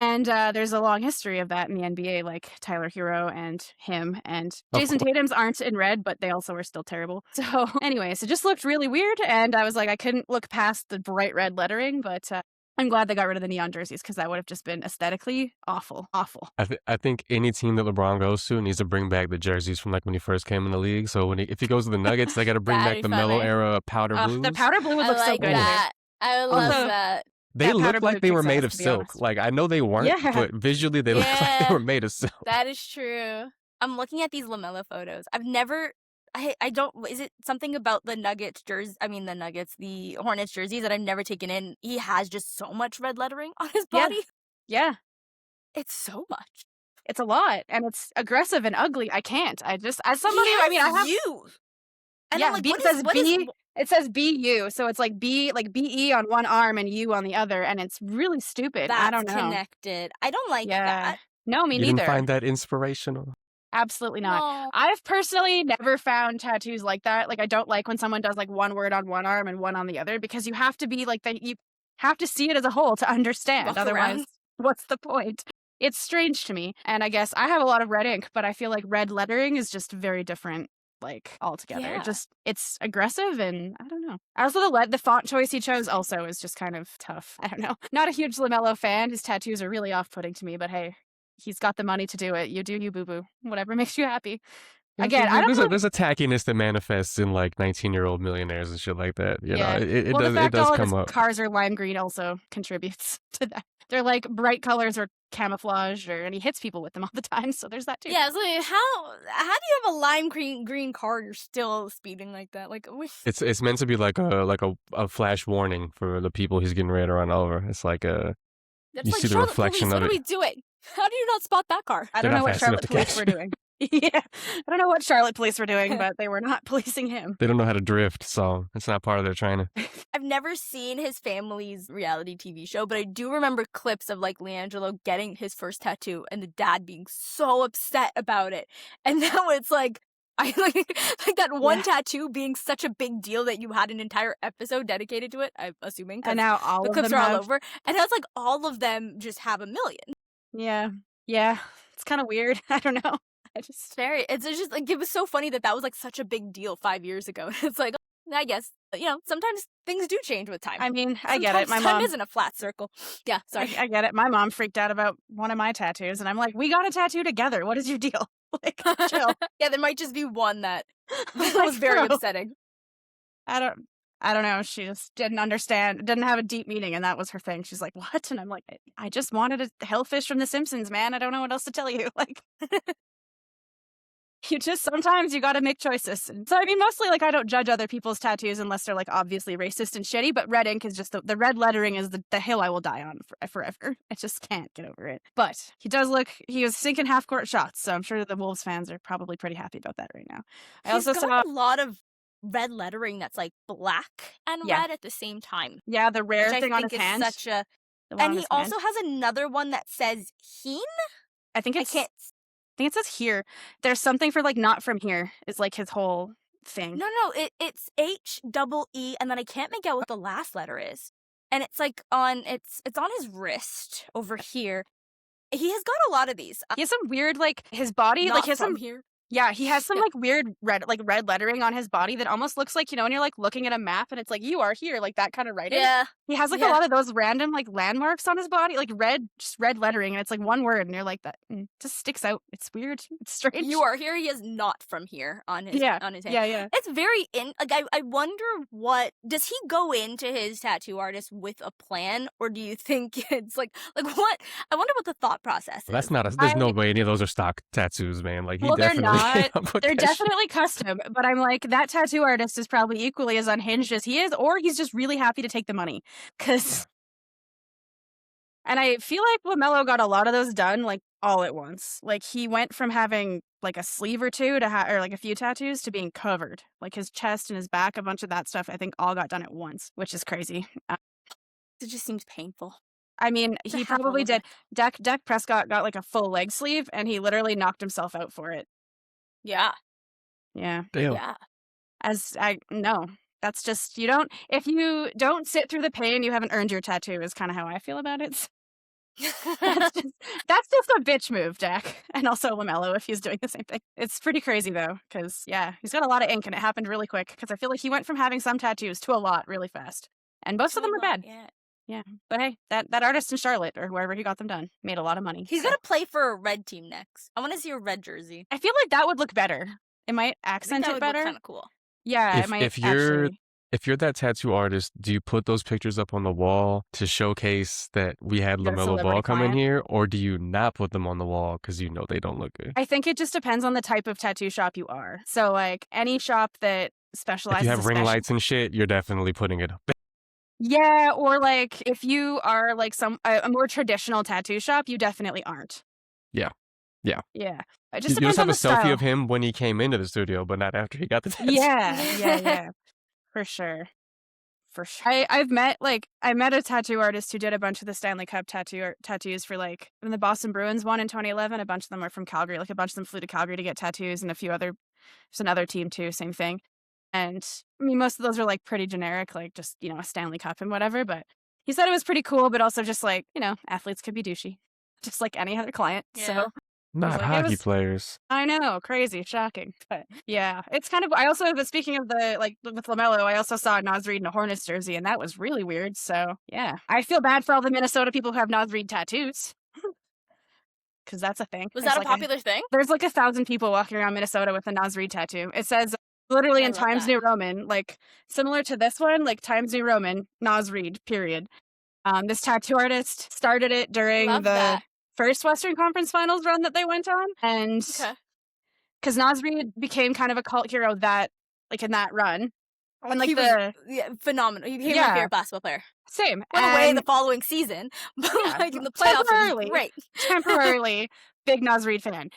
And there's a long history of that in the NBA, like Tyler Hero and him. And Jason Tatum's aren't in red, but they also are still terrible. So anyways, it just looked really weird. And I was like, I couldn't look past the bright red lettering, but I'm glad they got rid of the neon jerseys because that would have just been aesthetically awful. I think any team that LeBron goes to needs to bring back the jerseys from like when he first came in the league. So if he goes to the Nuggets, they got to bring back the Melo era powder blues. The powder blue would look so good. That. I love that. They look powder like blue they were kicks made ass, of to be silk. honest. Like, I know they weren't, but visually they look like they were made of silk. That is true. I'm looking at these LaMelo photos. I've never. I don't. Is it something about the Nuggets jersey? I mean, the Hornets jerseys that I've never taken in. He has just so much red lettering on his body. Yeah. It's so much. It's a lot, and it's aggressive and ugly. I can't. I just, as somebody, I mean, I have you. And yeah, I'm like, it says B. It says BU, so it's like B, like BE on one arm and U on the other, and it's really stupid. I don't know. Connected. I don't like that. No, me You neither. didn't find that inspirational? Absolutely not. No. I've personally never found tattoos like that. Like, I don't like when someone does like one word on one arm and one on the other because you have to be like that. You have to see it as a whole to understand. Walk Otherwise, around. what's the point? It's strange to me. And I guess I have a lot of red ink, but I feel like red lettering is just very different, like altogether. Yeah. It's aggressive and I don't know. Also, the font choice he chose also is just kind of tough. I don't know. Not a huge LaMelo fan. His tattoos are really off-putting to me, but hey, he's got the money to do it. You do you, boo-boo. Whatever makes you happy. Again, I don't know. There's a tackiness that manifests in like 19-year-old millionaires and shit like that. You know, it well, does. The fact It does all come of up. his cars are lime green also contributes to that. They're like bright colors or camouflage, and he hits people with them all the time. So there's that too. Yeah, it's like how do you have a lime green car? You're still speeding like that. Like It's meant to be like a flash warning for the people he's getting ready to run over. It's like that's you like see the Charlotte reflection Police, of what it. are we doing? How do you not spot that car? I They're don't know not what fast enough Charlotte to police catch were you. doing. Yeah, I don't know what Charlotte police were doing, but they were not policing him. They don't know how to drift, so it's not part of their training. I've never seen his family's reality TV show, but I do remember clips of like Leangelo getting his first tattoo and the dad being so upset about it. And now it's like I like that one tattoo being such a big deal that you had an entire episode dedicated to it, I'm assuming. And now all the of clips them are all have... over. And now it's like all of them just have 1 million. Yeah. It's kind of weird. I don't know. It's just like it was so funny that was like such a big deal 5 years ago. It's like I guess sometimes things do change with time. I mean, I get it. My time mom isn't a flat circle. Yeah, sorry. I get it. My mom freaked out about one of my tattoos, and I'm like, we got a tattoo together. What is your deal? Like, chill. Yeah, there might just be one that Like, was very bro. upsetting. I don't know. She just didn't understand, didn't have a deep meaning, and that was her thing. She's like, what? And I'm like, I just wanted a hellfish from The Simpsons, man. I don't know what else to tell you. Like, Sometimes you gotta make choices. And so, I mean, mostly, like, I don't judge other people's tattoos unless they're, like, obviously racist and shitty, but red ink is just the red lettering is the hill I will die on forever. I just can't get over it. But he was sinking half-court shots, so I'm sure the Wolves fans are probably pretty happy about that right now. I He's also got saw a lot of red lettering that's, like, black and Yeah. red at the same time, Yeah, the rare which I thing on think his is hand. such a The one on and he his hand. also has another one that says "heen." I think I it's can't I think it says here. There's something for, like, not from here is, like, his whole thing. No, it's HEE, and then I can't make out what the last letter is. And it's, like, it's on his wrist over here. He has got a lot of these. He has some weird, like, his body, Not like, he has from some here. Yeah, he has some, like, weird red lettering on his body that almost looks like, when you're, like, looking at a map and it's like, "You are here," like, that kind of writing. Yeah. He has, like, a Yeah. lot of those random, like, landmarks on his body, like, just red lettering, and it's, like, one word, and you're like, "That just sticks out." It's weird. It's strange. You are here. He is not from here on his Yeah. on his hand. Yeah. It's very I wonder does he go into his tattoo artist with a plan, or do you think it's like what? I wonder what the thought process is. That's not there's no way any of those are stock tattoos, man. Like, he Well, they're definitely not. put They're that shit- definitely custom, but I'm like, that tattoo artist is probably equally as unhinged as he is, or he's just really happy to take the money. And I feel like LaMelo got a lot of those done, like, all at once. Like, he went from having, like, a sleeve or two or, like, a few tattoos to being covered. Like, his chest and his back, a bunch of that stuff, I think all got done at once, which is crazy. It just seems painful. I mean, To he have all probably of did. Dak Prescott got, like, a full leg sleeve, and he literally knocked himself out for it. Yeah. Yeah. Damn. Yeah. No. That's just, if you don't sit through the pain, you haven't earned your tattoo, is kind of how I feel about it. That's just a bitch move, Dak. And also LaMelo, if he's doing the same thing. It's pretty crazy, though, because, yeah, he's got a lot of ink, and it happened really quick, because I feel like he went from having some tattoos to a lot really fast. And most of them are bad. Yeah. But hey, that artist in Charlotte, or wherever he got them done, made a lot of money. He's gonna play for a red team next. I want to see a red jersey. I feel like that would look better. It might accent that it would better. look kind of cool. Yeah, it might actually. If you're that tattoo artist, do you put those pictures up on the wall to showcase that we had You're a LaMelo celebrity Ball come in client? here, or do you not put them on the wall because they don't look good? I think it just depends on the type of tattoo shop you are. So, like, any shop that If specializes you have ring lights and shit, you're definitely putting it up. Yeah, or, like, if you are, like, a more traditional tattoo shop, you definitely aren't. Yeah. Yeah. It You just just depends have on a the selfie style. of him when he came into the studio, but not after he got the tattoo. Yeah. For sure. I met a tattoo artist who did a bunch of the Stanley Cup tattoos for, like, when the Boston Bruins won in 2011. A bunch of them were from Calgary. Like, a bunch of them flew to Calgary to get tattoos, and there's another team too, same thing. And I mean, most of those are, like, pretty generic, like, just, a Stanley Cup and whatever. But he said it was pretty cool, but also just, like, athletes could be douchey, just like any other client. Yeah. So Not like, hockey players. I know, crazy, shocking, but yeah, it's kind of. I also, but speaking of with LaMelo, I also saw Naz Reid in a Hornets jersey, and that was really weird. So yeah, I feel bad for all the Minnesota people who have Naz Reid tattoos, because that's a thing. Was There's that a popular thing? There's like 1,000 people walking around Minnesota with a Naz Reid tattoo. It says literally I in love Times that. New Roman, like similar to this one, like Times New Roman, Naz Reid, period. This tattoo artist started it during Love the that. first Western Conference Finals run that they went on, and Okay. because Naz Reid became kind of a cult hero in that run, and like He was phenomenal. He became my favorite basketball player. same Went away and the following season, but Yeah, like in the playoffs, it was great. temporarily big Naz Reid fan.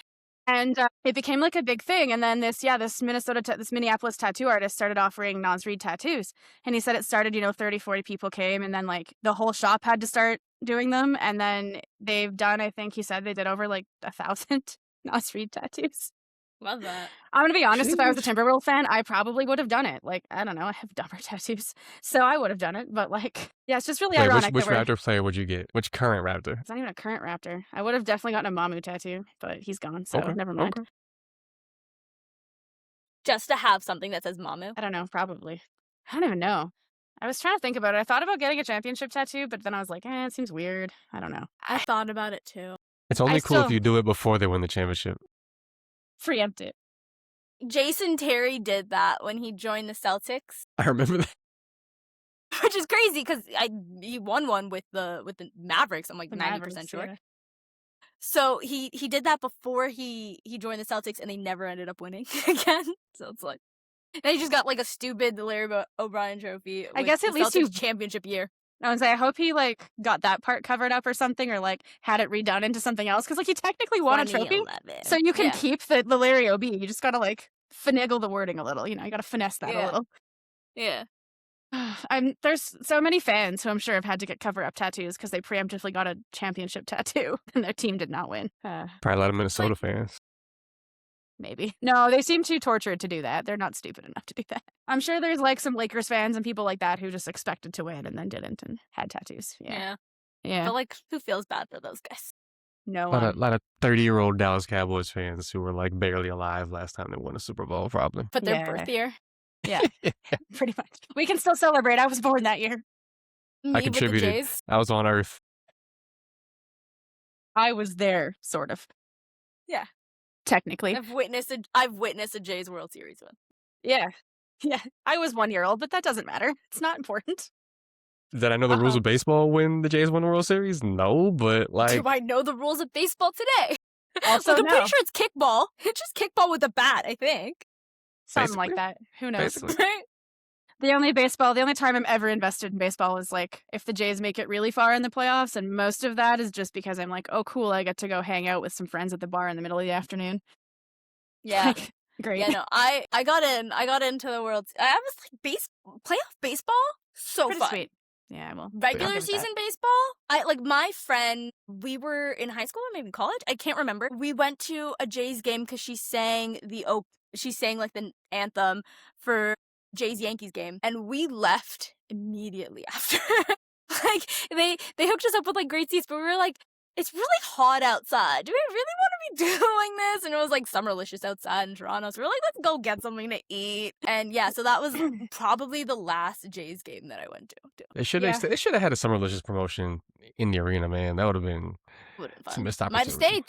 And it became like a big thing. And then this Minneapolis tattoo artist started offering Naz Reid tattoos. And he said it started, 30, 40 people came. And then like the whole shop had to start doing them. And then they've done, I think he said they did over like 1,000 Naz Reid tattoos. Love that. I'm going to be honest, if I was a Sheesh. Timberwolves fan, I probably would have done it. Like, I don't know, I have dumber tattoos. So I would have done it. But like, yeah, it's just really Wait, ironic. which that we're- Raptor player would you get? Which current Raptor? It's not even a current Raptor. I would have definitely gotten a Mamu tattoo, but he's gone. So Okay, never mind. okay. Just to have something that says Mamu. I don't know, probably. I don't even know. I was trying to think about it. I thought about getting a championship tattoo, but then I was like, it seems weird. I don't know. I thought about it too. It's only cool if still- you do it before they win the championship. Preempt it. Jason Terry did that when he joined the Celtics, I remember that. which is crazy because he won one with the Mavericks. I'm like The 90% Mavericks, sure. yeah. So he did that before he joined the Celtics, and they never ended up winning again. So it's like, and he just got like a stupid Larry O'Brien trophy. I with guess the at least Celtics championship year. I would say I hope he like got that part covered up or something, or like had it redone into something else, because like he technically won a trophy, 2011. so you can Yeah. keep the Larry OB. You just gotta like finagle the wording a little. You know, you gotta finesse that a Yeah. little. Yeah. There's so many fans who I'm sure have had to get cover-up tattoos because they preemptively got a championship tattoo and their team did not win. Probably a lot of Minnesota fans. Maybe. No, they seem too tortured to do that. They're not stupid enough to do that. I'm sure there's like some Lakers fans and people like that who just expected to win and then didn't and had tattoos. Yeah. But like, who feels bad for those guys? No A one. lot of 30-year-old Dallas Cowboys fans who were like barely alive last time they won a Super Bowl, probably. But their Yeah. birth year. Yeah, pretty much. We can still celebrate. I was born that year. I Me with the contributed. Jays. I was on Earth. I was there, sort of. Yeah. Technically. I've witnessed a Jays World Series win. Yeah. Yeah. I was 1 year old, but that doesn't matter. It's not important. Did I know the rules of baseball when the Jays won the World Series? No, but like Do I know the rules of baseball today? Also, like, I'm no. pretty sure it's kickball. It's just kickball with a bat, I think. Something like Basically. that. Who knows? Basically. Right? The only time I'm ever invested in baseball is like if the Jays make it really far in the playoffs, and most of that is just because I'm like, oh cool, I get to go hang out with some friends at the bar in the middle of the afternoon. Yeah. Like, great. Yeah, no, I got into the World. I was like playoff baseball, so Pretty fun. sweet. Yeah, well, Regular give it season that. baseball. I like my friend. We were in high school or maybe college. I can't remember. We went to a Jays game because she sang like the anthem for Jays Yankees game, and we left immediately after. Like they hooked us up with like great seats, but we were like, it's really hot outside. Do we really want to be doing this? And it was like summerlicious outside in Toronto. So we were like, let's go get something to eat. And yeah, so that was probably the last Jays game that I went to. they should Yeah. have had a Summerlicious promotion in the arena, man. That would have been Would've been some fun. missed Might have opportunity. stayed.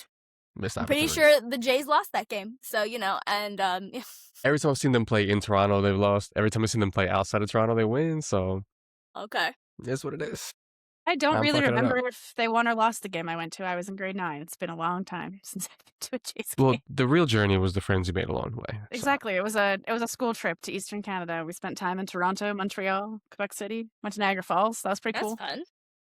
Missed I'm pretty opportunity. sure the Jays lost that game. So, you know, and Every time I've seen them play in Toronto, they've lost. Every time I've seen them play outside of Toronto, they win. So okay. it's what it is. I don't I'm really fucking it remember up. if they won or lost the game I went to. I was in grade 9. It's been a long time since I've been to a Jays Well, game. the real journey was the friends you made along the way. So. Exactly. It was a school trip to Eastern Canada. We spent time in Toronto, Montreal, Quebec City, went to Niagara Falls. That was pretty That's cool. fun.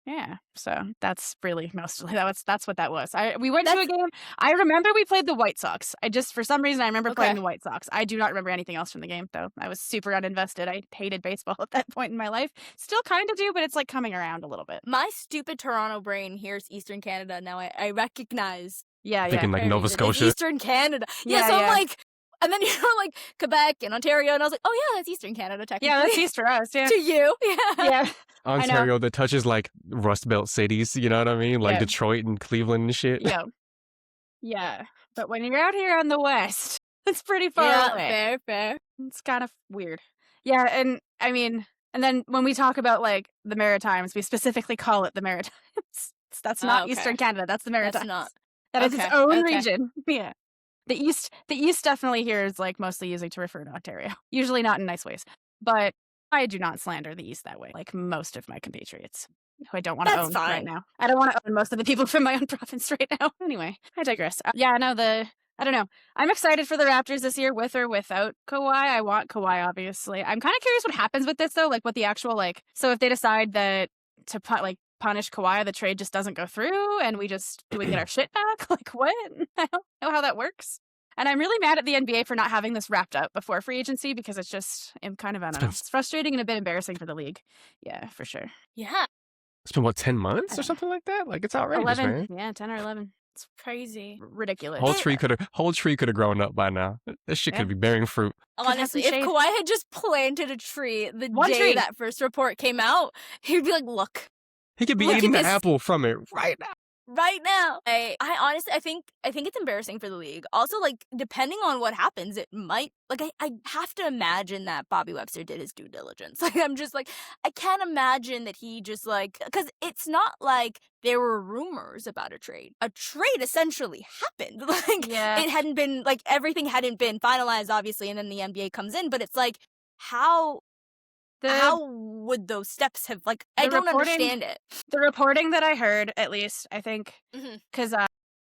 Yeah, so that's really mostly that's what that was. We went to a game. I remember we played the White Sox. For some reason I remember playing the White Sox. I do not remember anything else from the game though. I was super uninvested. I hated baseball at that point in my life. Still kind of do, but it's like coming around a little bit. My stupid Toronto brain hears Eastern Canada. Now I recognize. Yeah, Thinking like fair Nova reason. Scotia. It's Eastern Canada. Yeah, so I'm like, and then you're like Quebec and Ontario, and I was like, oh yeah, that's Eastern Canada technically. Yeah, that's East for us. Yeah. To you. Yeah. Yeah. Ontario that touches like Rust Belt cities, you know what I mean? Like Yeah. Detroit and Cleveland and shit. Yeah. But when you're out here on the west, it's pretty far away. Fair. It's kind of weird. Yeah, and I mean, and then when we talk about like the Maritimes, we specifically call it the Maritimes. That's not okay. Eastern Canada. That's the Maritimes. That's not. That is its Okay, own okay. region. Yeah. The East definitely here is like mostly using to refer to Ontario. Usually not in nice ways. But I do not slander the East that way, like most of my compatriots, who I don't want to That's own fine. right now. I don't want to own most of the people from my own province right now. Anyway, I digress. I don't know. I'm excited for the Raptors this year, with or without Kawhi. I want Kawhi, obviously. I'm kind of curious what happens with this, though. Like, what the actual, like... So if they decide that to, punish Kawhi, the trade just doesn't go through, and we get our shit back? Like, what? I don't know how that works. And I'm really mad at the NBA for not having this wrapped up before free agency, because it's just... I'm kind of, I don't know. It's frustrating and a bit embarrassing for the league. Yeah, for sure. Yeah. It's been, 10 months or something like that? Like, it's outrageous, 11. man. Yeah, 10 or 11. It's crazy. Ridiculous. Whole tree could have grown up by now. This shit could be bearing fruit. Honestly, have some if shade. Kawhi had just planted a tree the One day tree. that first report came out, he'd be like, look, He could be Look eating at the this. apple from it right now. right now. I honestly, I think it's embarrassing for the league. Also, like, depending on what happens, it might, like, I have to imagine that Bobby Webster did his due diligence. Like, I'm just like, I can't imagine that he just, like, because it's not like there were rumors about a trade. A trade essentially happened. Like, Yeah. it hadn't been, like, everything hadn't been finalized, obviously, and then the NBA comes in, but it's like, how would those steps have, like, I don't understand it. The reporting that I heard, at least, I think, Mhm. because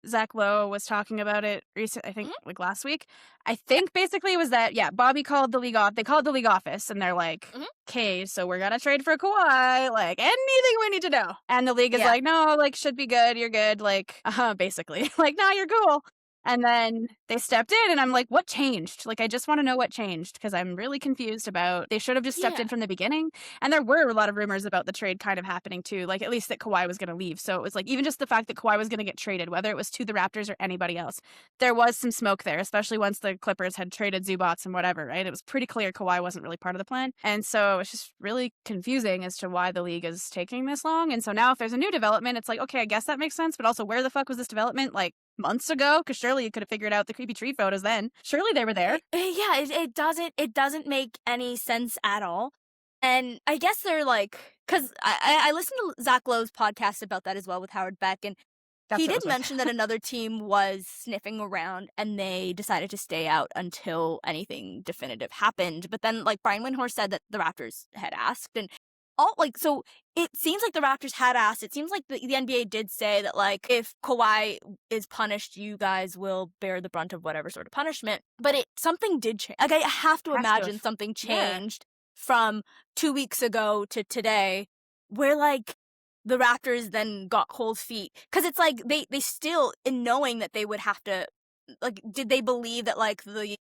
Zach Lowe was talking about it recently, I think like last week. I think basically it was that, Bobby called the league off. They called the league office and they're like, okay, so we're going to trade for Kawhi. Like, anything we need to know. And the league is like, no, like, should be good. You're good. Like, basically. Like, no, you're cool. And then they stepped in and I'm like, what changed? Like, I just want to know what changed because I'm really confused about, they should have just stepped in from the beginning. And there were a lot of rumors about the trade kind of happening too, like at least that Kawhi was going to leave. So it was like, even just the fact that Kawhi was going to get traded, whether it was to the Raptors or anybody else, there was some smoke there, especially once the Clippers had traded Zubats and whatever, right? It was pretty clear Kawhi wasn't really part of the plan. And so it's just really confusing as to why the league is taking this long. And so now if there's a new development, it's like, okay, I guess that makes sense. But also, where the fuck was this development? Like, months ago, because surely you could have figured out the creepy tree photos then. Surely they were there. Yeah, it doesn't make any sense at all. And I guess they're like, because I listened to Zach Lowe's podcast about that as well with Howard Beck, and he did mention that another team was sniffing around and they decided to stay out until anything definitive happened. But then, like, Brian Windhorst said that the Raptors had asked, and so it seems like the Raptors had asked. It seems like the NBA did say that, like, if Kawhi is punished, you guys will bear the brunt of whatever sort of punishment. But something did change. Like, I have to imagine something changed from 2 weeks ago to today, where, like, the Raptors then got cold feet. Because it's like they still, in knowing that they would have to, like, did they believe that, like,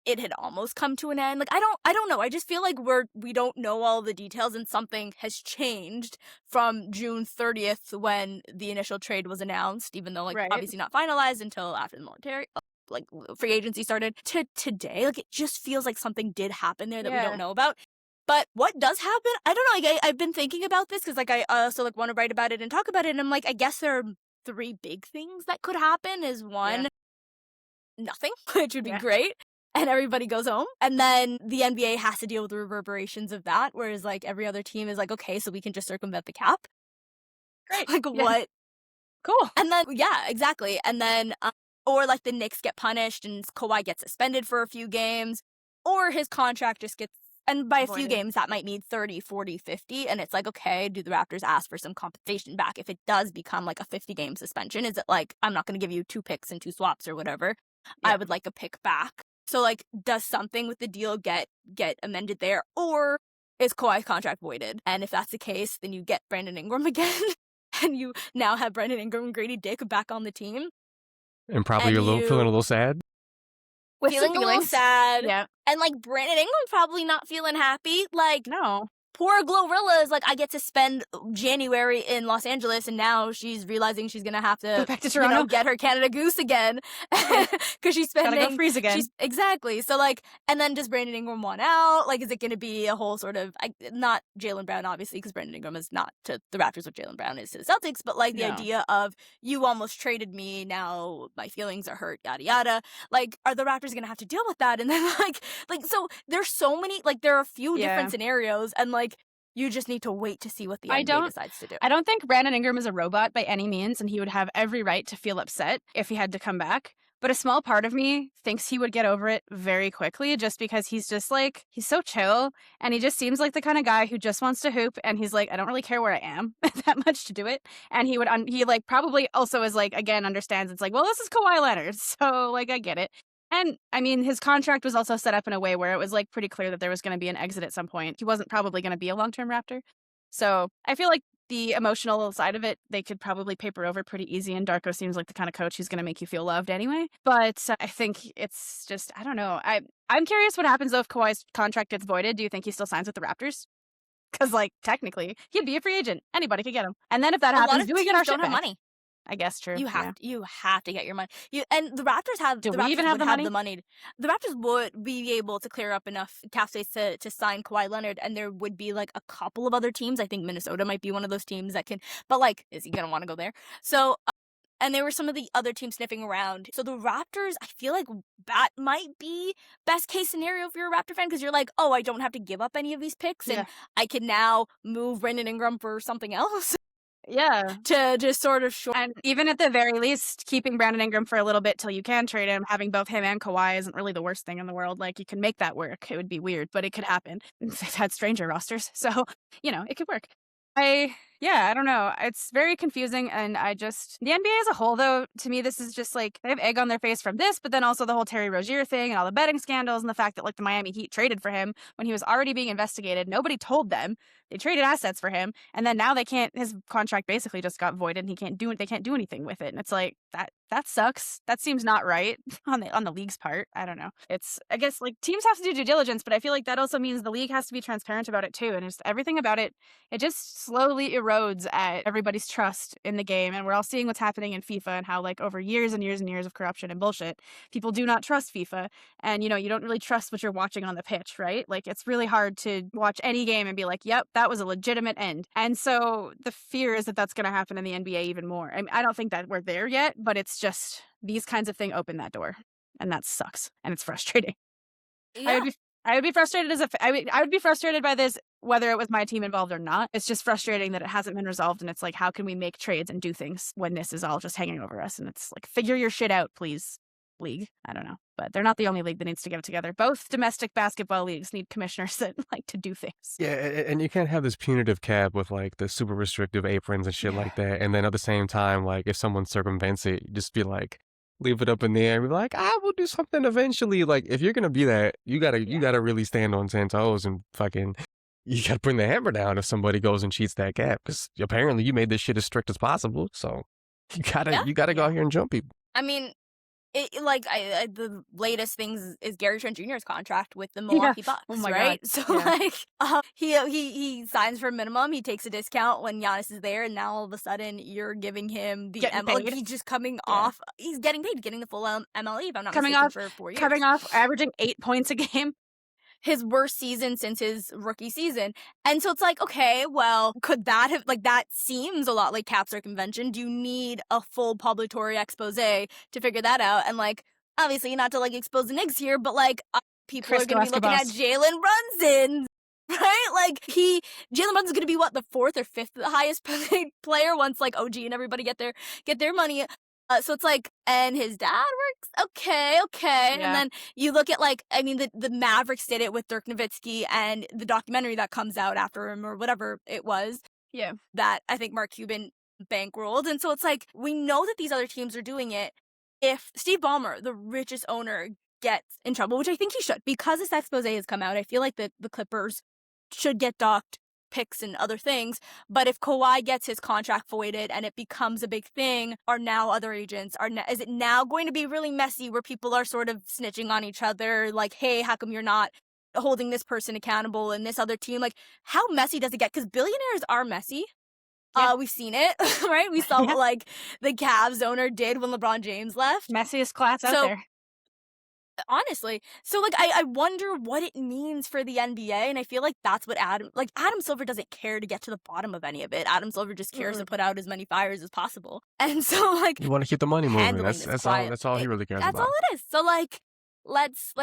it had almost come to an end? Like, I don't know. I just feel like we don't know all the details, and something has changed from June 30th when the initial trade was announced, even though, like, obviously not finalized until after the military, like, free agency started, to today. Like, it just feels like something did happen there that we don't know about. But what does happen? I don't know. Like, I've been thinking about this because, like, I also, like, want to write about it and talk about it, and I'm like, I guess there are 3 big things that could happen. Is one, nothing, which would be great, and everybody goes home. And then the NBA has to deal with the reverberations of that, whereas, like, every other team is like, okay, so we can just circumvent the cap. Great. Like, what? Cool. And then, yeah, exactly. And then, or, like, the Knicks get punished and Kawhi gets suspended for a few games, or his contract just gets, and by a few games, that might mean 30, 40, 50. And it's like, okay, do the Raptors ask for some compensation back if it does become, like, a 50-game suspension? Is it like, I'm not going to give you 2 picks and 2 swaps or whatever. I would like a pick back. So, like, does something with the deal get amended there? Or is Kawhi's contract voided? And if that's the case, then you get Brandon Ingram again. And you now have Brandon Ingram and Grady Dick back on the team. And probably you're feeling a little sad. Feeling a little sad. Yeah. And, like, Brandon Ingram probably not feeling happy. Like, no. Poor Glorilla is like, I get to spend January in Los Angeles, and now she's realizing she's gonna have to go back to Toronto, get her Canada Goose again because she's spending. Gotta go freeze again. Exactly. So, like, and then does Brandon Ingram want out? Like, is it gonna be a whole sort of not Jaylen Brown, obviously, because Brandon Ingram is not to the Raptors what Jaylen Brown is to the Celtics, but, like, the idea of, you almost traded me, now my feelings are hurt, yada yada. Like, are the Raptors gonna have to deal with that? And then like so there's so many, like, there are a few different scenarios, and, like, you just need to wait to see what the NBA decides to do. I don't think Brandon Ingram is a robot by any means, and he would have every right to feel upset if he had to come back. But a small part of me thinks he would get over it very quickly, just because he's just, like, he's so chill, and he just seems like the kind of guy who just wants to hoop, and he's like, I don't really care where I am that much to do it. And he would, he, like, probably also is, like, again, understands it's like, well, this is Kawhi Leonard, so, like, I get it. And, I mean, his contract was also set up in a way where it was, like, pretty clear that there was going to be an exit at some point. He wasn't probably going to be a long-term Raptor. So I feel like the emotional side of it, they could probably paper over pretty easy, and Darko seems like the kind of coach who's going to make you feel loved anyway. But I think it's just, I don't know. I'm curious what happens, though, if Kawhi's contract gets voided. Do you think he still signs with the Raptors? Because, like, technically, he'd be a free agent. Anybody could get him. And then if that happens, do we get our shit back? Money. I guess true. You have to get your money. And the Raptors have. Do we even have the money? The Raptors would be able to clear up enough cap space to sign Kawhi Leonard, and there would be, like, a couple of other teams. I think Minnesota might be one of those teams that can. But, like, is he gonna want to go there? So, and there were some of the other teams sniffing around. So the Raptors, I feel like that might be best case scenario if you're a Raptor fan, because you're like, oh, I don't have to give up any of these picks, and I can now move Brandon Ingram for something else. Yeah. To just sort of And even at the very least, keeping Brandon Ingram for a little bit till you can trade him, having both him and Kawhi isn't really the worst thing in the world. Like, you can make that work. It would be weird, but it could happen. They've had stranger rosters, so, you know, it could work. Yeah, I don't know. It's very confusing, and the NBA as a whole, though, to me, this is just like they have egg on their face from this, but then also the whole Terry Rozier thing and all the betting scandals and the fact that like the Miami Heat traded for him when he was already being investigated. Nobody told them. They traded assets for him, and then now they can't. His contract basically just got voided, and they can't do anything with it. And it's like that sucks. That seems not right on the league's part. I don't know. I guess like teams have to do due diligence, but I feel like that also means the league has to be transparent about it too. And just everything about it, it just slowly erodes at everybody's trust in the game. And we're all seeing what's happening in FIFA and how like over years and years and years of corruption and bullshit, people do not trust FIFA. And you don't really trust what you're watching on the pitch, right? Like it's really hard to watch any game and be like, yep, that was a legitimate end. And so the fear is that that's going to happen in the NBA even more. I mean, I don't think that we're there yet, but it's just these kinds of things open that door, and that sucks and it's frustrating. Yeah. I would be frustrated I would be frustrated by this whether it was my team involved or not. It's just frustrating that it hasn't been resolved, and it's like, how can we make trades and do things when this is all just hanging over us? And it's like, figure your shit out, please, league. I don't know. But they're not the only league that needs to get it together. Both domestic basketball leagues need commissioners that like to do things. Yeah, and you can't have this punitive cap with like the super restrictive aprons and shit like that. And then at the same time, like if someone circumvents it, just be like, leave it up in the air and be like, I will do something eventually. Like if you're gonna be that, you gotta really stand on 10 toes and fucking you gotta bring the hammer down if somebody goes and cheats that cap. Because apparently you made this shit as strict as possible. So you gotta go out here and jump people. I mean, the latest things is Gary Trent Jr.'s contract with the Milwaukee Bucks, Oh my right? God. So Yeah. like, he signs for a minimum, he takes a discount when Giannis is there, and now all of a sudden you're giving him the Getting like, paid. he's just coming Yeah. off. He's getting paid, getting the full MLE, if I'm not Coming mistaken, off- for 4 years. Coming off averaging 8 points a game. His worst season since his rookie season. And so it's like, okay, well, could that have, like, that seems a lot like cap circumvention. Do you need a full publicatory expose to figure that out? And, like, obviously not to, like, expose the Knicks here, but, like, people Chris are going to be looking at Glasgow Jalen Brunson, right? Like, Jalen Brunson's going to be, what, the 4th or 5th highest paid player once, like, OG and everybody get their money. So it's like, and his dad works? Okay. Yeah. And then you look at, like, I mean, the Mavericks did it with Dirk Nowitzki and the documentary that comes out after him or whatever it was. Yeah. That I think Mark Cuban bankrolled. And so it's like, we know that these other teams are doing it. If Steve Ballmer, the richest owner, gets in trouble, which I think he should, because this expose has come out, I feel like the Clippers should get docked picks and other things. But if Kawhi gets his contract voided and it becomes a big thing, are now other agents, is it now going to be really messy where people are sort of snitching on each other? Like, hey, how come you're not holding this person accountable and this other team? Like, how messy does it get? Because billionaires are messy. Yeah. We've seen it, right? We saw what, like, the Cavs owner did when LeBron James left. Messiest class out So- there. Honestly. So, like, I wonder what it means for the NBA, and I feel like that's what Adam Silver doesn't care to get to the bottom of any of it. Adam Silver just cares to put out as many fires as possible. And so, like, You want to keep the money moving. handling That's this that's all he quiet- really cares That's about. all it is. So, like, let's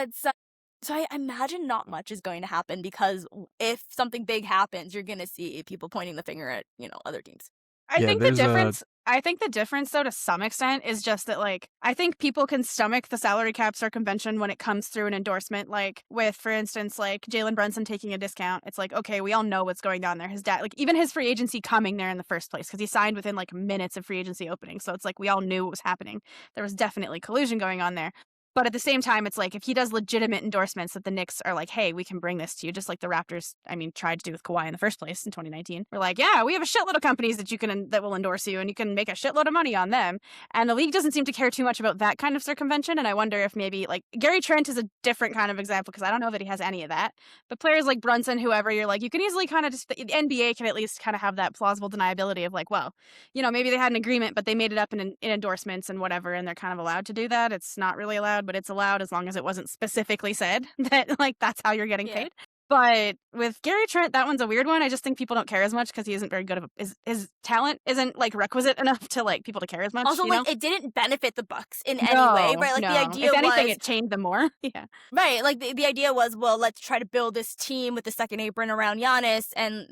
so I imagine not much is going to happen, because if something big happens, you're going to see people pointing the finger at, other teams. I Yeah, think the there's a- difference. I think the difference, though, to some extent, is just that, like, I think people can stomach the salary cap circumvention when it comes through an endorsement, like with, for instance, like Jalen Brunson taking a discount. It's like, okay, we all know what's going on there. His dad, like, even his free agency coming there in the first place, because he signed within like minutes of free agency opening. So it's like we all knew what was happening. There was definitely collusion going on there. But at the same time, it's like if he does legitimate endorsements that the Knicks are like, hey, we can bring this to you, just like the Raptors, tried to do with Kawhi in the first place in 2019. We're like, yeah, we have a shitload of companies that will endorse you, and you can make a shitload of money on them. And the league doesn't seem to care too much about that kind of circumvention. And I wonder if maybe like Gary Trent is a different kind of example, because I don't know that he has any of that. But players like Brunson, whoever, you're like, you can easily kind of just, the NBA can at least kind of have that plausible deniability of like, well, maybe they had an agreement, but they made it up in endorsements and whatever, and they're kind of allowed to do that. It's not really allowed, but it's allowed as long as it wasn't specifically said that like that's how you're getting paid. But with Gary Trent, that one's a weird one. I just think people don't care as much because he isn't very good of his talent isn't like requisite enough to like people to care as much. Also, you know? like, it didn't benefit the Bucks in any way, right? Like, no. the idea if anything, was, it changed them more. Yeah. right, like, the idea was, well, let's try to build this team with the second apron around Giannis, and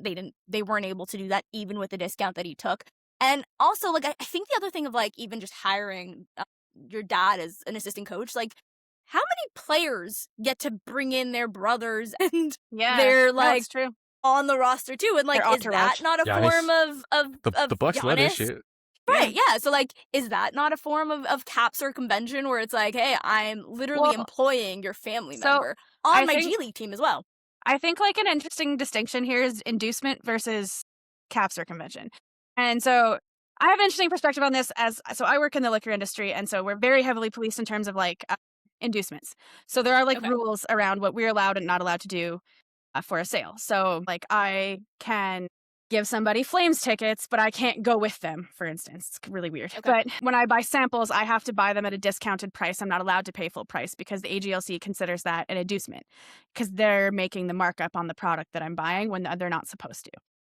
they weren't able to do that even with the discount that he took. And also, like, I think the other thing of, like, even just hiring your dad as an assistant coach, like, how many players get to bring in their brothers and Yeah. they're No, like it's true. on the roster too. And like, Their is that entourage. not a Giannis. form of The Bucks love this Giannis? shit. Right, yeah. So like, is that not a form of cap circumvention where it's like, hey, I'm literally Well, employing your family so member I on my think G League team as well? I think like an interesting distinction here is inducement versus cap circumvention. And so I have an interesting perspective on this so I work in the liquor industry, and so we're very heavily policed in terms of like inducements. So there are like Okay. rules around what we're allowed and not allowed to do for a sale. So like I can give somebody Flames tickets, but I can't go with them, for instance. It's really weird. Okay. But when I buy samples, I have to buy them at a discounted price. I'm not allowed to pay full price because the AGLC considers that an inducement because they're making the markup on the product that I'm buying when they're not supposed to.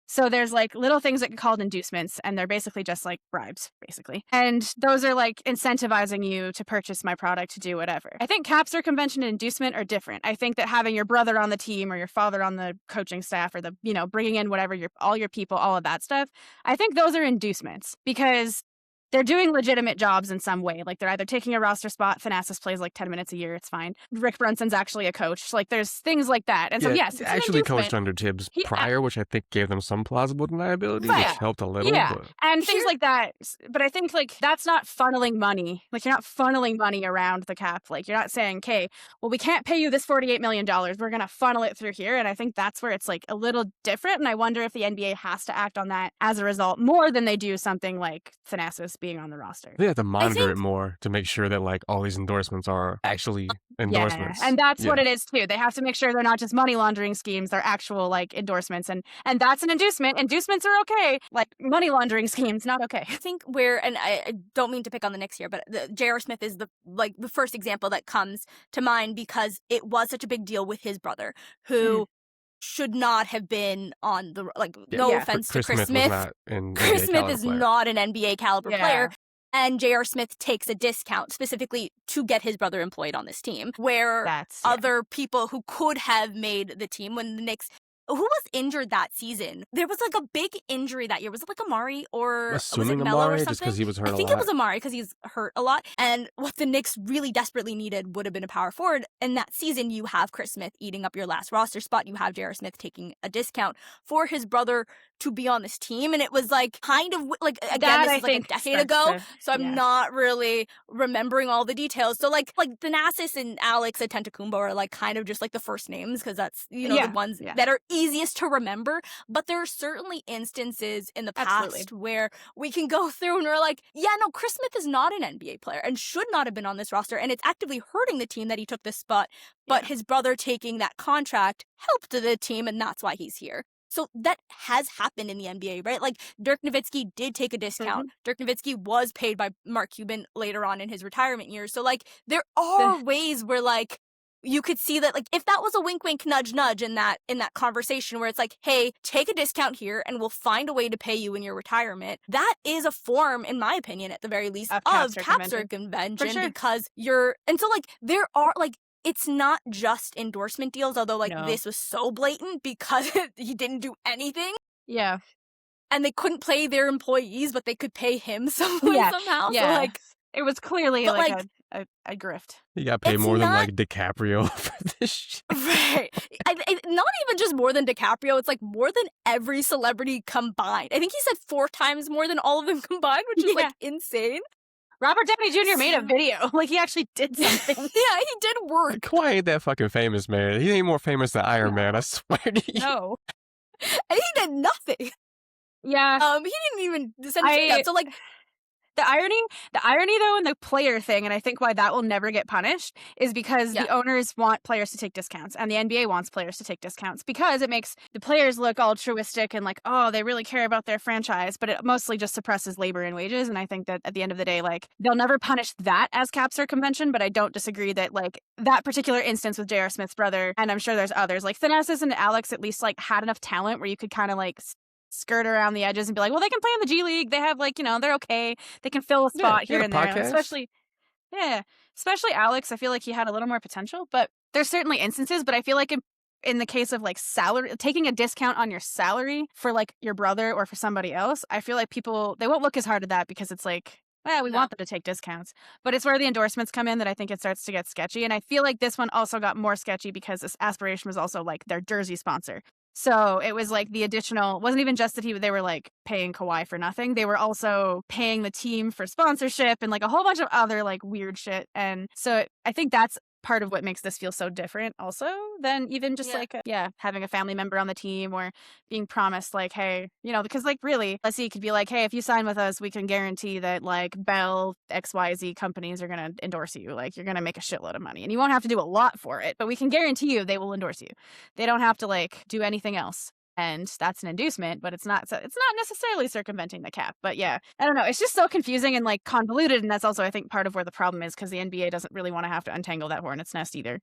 So there's like little things that get called inducements, and they're basically just like bribes, basically. And those are like incentivizing you to purchase my product to do whatever. I think cap circumvention and inducement are different. I think that having your brother on the team or your father on the coaching staff or the, bringing in whatever, all your people, all of that stuff, I think those are inducements because they're doing legitimate jobs in some way. Like they're either taking a roster spot. Thanasis plays like 10 minutes a year. It's fine. Rick Brunson's actually a coach. Like there's things like that. And so, Yeah, yes, it's an actually inducement. coached under Tibbs prior, which I think gave them some plausible deniability, Right. which helped a little. Yeah, But and things like that. But I think like that's not funneling money. Like you're not funneling money around the cap. Like you're not saying, okay, well, we can't pay you this $48 million. We're going to funnel it through here. And I think that's where it's like a little different. And I wonder if the NBA has to act on that as a result more than they do something like Thanasis being on the roster. they have to monitor it more to make sure that like all these endorsements are actually endorsements. Yeah, and that's what it is too. They have to make sure they're not just money laundering schemes; they're actual like endorsements, and that's an inducement. Inducements are okay. Like money laundering schemes, not okay. I think and I don't mean to pick on the Knicks here, but J.R. Smith is the first example that comes to mind because it was such a big deal with his brother, who should not have been on the no offense to Chris Smith. Chris Smith is not an NBA caliber player. And J.R. Smith takes a discount specifically to get his brother employed on this team, where other people who could have made the team when the Knicks... Who was injured that season? There was like a big injury that year. Was it like Amari or assuming was it Melo Amari or something? just because he was hurt a lot? I think it was Amari because he's hurt a lot. And what the Knicks really desperately needed would have been a power forward. And that season, you have Chris Smith eating up your last roster spot. You have J.R. Smith taking a discount for his brother to be on this team. And it was like kind of like, again, this is like a decade ago. So I'm not really remembering all the details. So like Thanasis and Alex Antetokounmpo are like kind of just like the first names because that's, the ones that are easiest to remember. But there are certainly instances in the past where we can go through and we're like, Chris Smith is not an NBA player and should not have been on this roster. And it's actively hurting the team that he took this spot. But his brother taking that contract helped the team, and that's why he's here. So that has happened in the NBA, right? Like Dirk Nowitzki did take a discount. Dirk Nowitzki was paid by Mark Cuban later on in his retirement years. So like there are ways where like you could see that, like, if that was a wink, wink, nudge, nudge in that conversation where it's like, hey, take a discount here and we'll find a way to pay you in your retirement. That is a form, in my opinion, at the very least, of cap circumvention because and so like there are like, it's not just endorsement deals, although like this was so blatant because he didn't do anything. Yeah. And they couldn't pay their employees, but they could pay him somehow. Yeah. So like it was clearly like a grift. You got paid more than like DiCaprio for this shit. Right. Not even just more than DiCaprio. It's like more than every celebrity combined. I think he said 4 times more than all of them combined, which is like insane. Robert Downey Jr. made a video. Like, he actually did something. He did work. Kawhi ain't that fucking famous, man. He ain't more famous than Iron Man, I swear to you. No. And he did nothing. Yeah. He didn't even send a tweet out. So, like... The irony though in the player thing, and I think why that will never get punished, is because the owners want players to take discounts, and the NBA wants players to take discounts because it makes the players look altruistic and like, oh, they really care about their franchise, but it mostly just suppresses labor and wages. And I think that at the end of the day, like, they'll never punish that as cap circumvention, but I don't disagree that like that particular instance with J.R. Smith's brother, and I'm sure there's others, like Thanasis and Alex at least like had enough talent where you could kind of like skirt around the edges and be like, well, they can play in the G League. They have like, they're okay. They can fill a spot here and there. Especially Alex. I feel like he had a little more potential, but there's certainly instances. But I feel like in the case of like salary, taking a discount on your salary for like your brother or for somebody else, I feel like people, they won't look as hard at that because it's like, we want them to take discounts. But it's where the endorsements come in that I think it starts to get sketchy. And I feel like this one also got more sketchy because this Aspiration was also like their jersey sponsor. So it was like the additional, wasn't even just that they were like paying Kawhi for nothing. They were also paying the team for sponsorship and like a whole bunch of other like weird shit. And so I think that's part of what makes this feel so different also than even just like, having a family member on the team or being promised like, hey, because like really, let's see, it could be like, hey, if you sign with us, we can guarantee that like Bell, XYZ companies are going to endorse you. Like you're going to make a shitload of money and you won't have to do a lot for it, but we can guarantee you they will endorse you. They don't have to like do anything else. And that's an inducement, but it's not necessarily circumventing the cap. But yeah, I don't know. It's just so confusing and like convoluted. And that's also, I think, part of where the problem is because the NBA doesn't really want to have to untangle that hornet's nest either.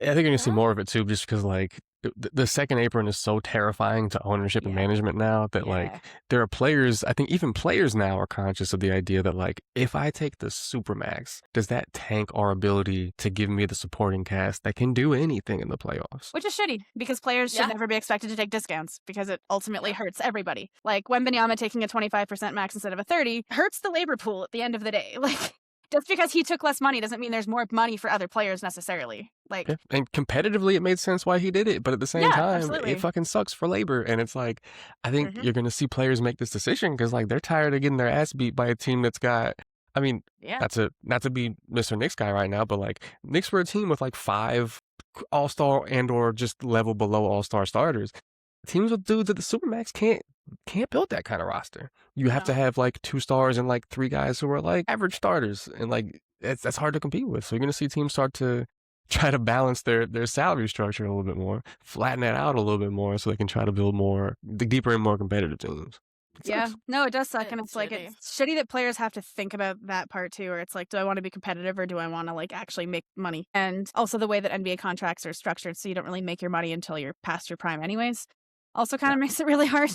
I think you're going to see Oh. more of it too, just because like the second apron is so terrifying to ownership and management now that like there are players, I think even players now are conscious of the idea that like, if I take the Supermax, does that tank our ability to give me the supporting cast that can do anything in the playoffs? Which is shitty because players should never be expected to take discounts because it ultimately hurts everybody. Like Wembanyama taking a 25% max instead of a 30 hurts the labor pool at the end of the day. Like just because he took less money doesn't mean there's more money for other players necessarily. Like, and competitively, it made sense why he did it, but at the same time, absolutely. it fucking sucks for labor. And it's like, I think you're going to see players make this decision because like they're tired of getting their ass beat by a team that's got. I mean, not to be Mr. Knicks guy right now, but like Knicks were a team with like 5 all-star and or just level below all-star starters. Teams with dudes at the Supermax can't build that kind of roster. You have to have like 2 stars and like 3 guys who are like average starters, and like that's hard to compete with. So you're gonna see teams start to try to balance their salary structure a little bit more, flatten that out a little bit more, so they can try to build deeper and more competitive teams. No, it does suck, and it's like it's shitty that players have to think about that part too. Or it's like, do I want to be competitive or do I want to like actually make money? And also the way that NBA contracts are structured, so you don't really make your money until you're past your prime, anyways. Also, kind of makes it really hard.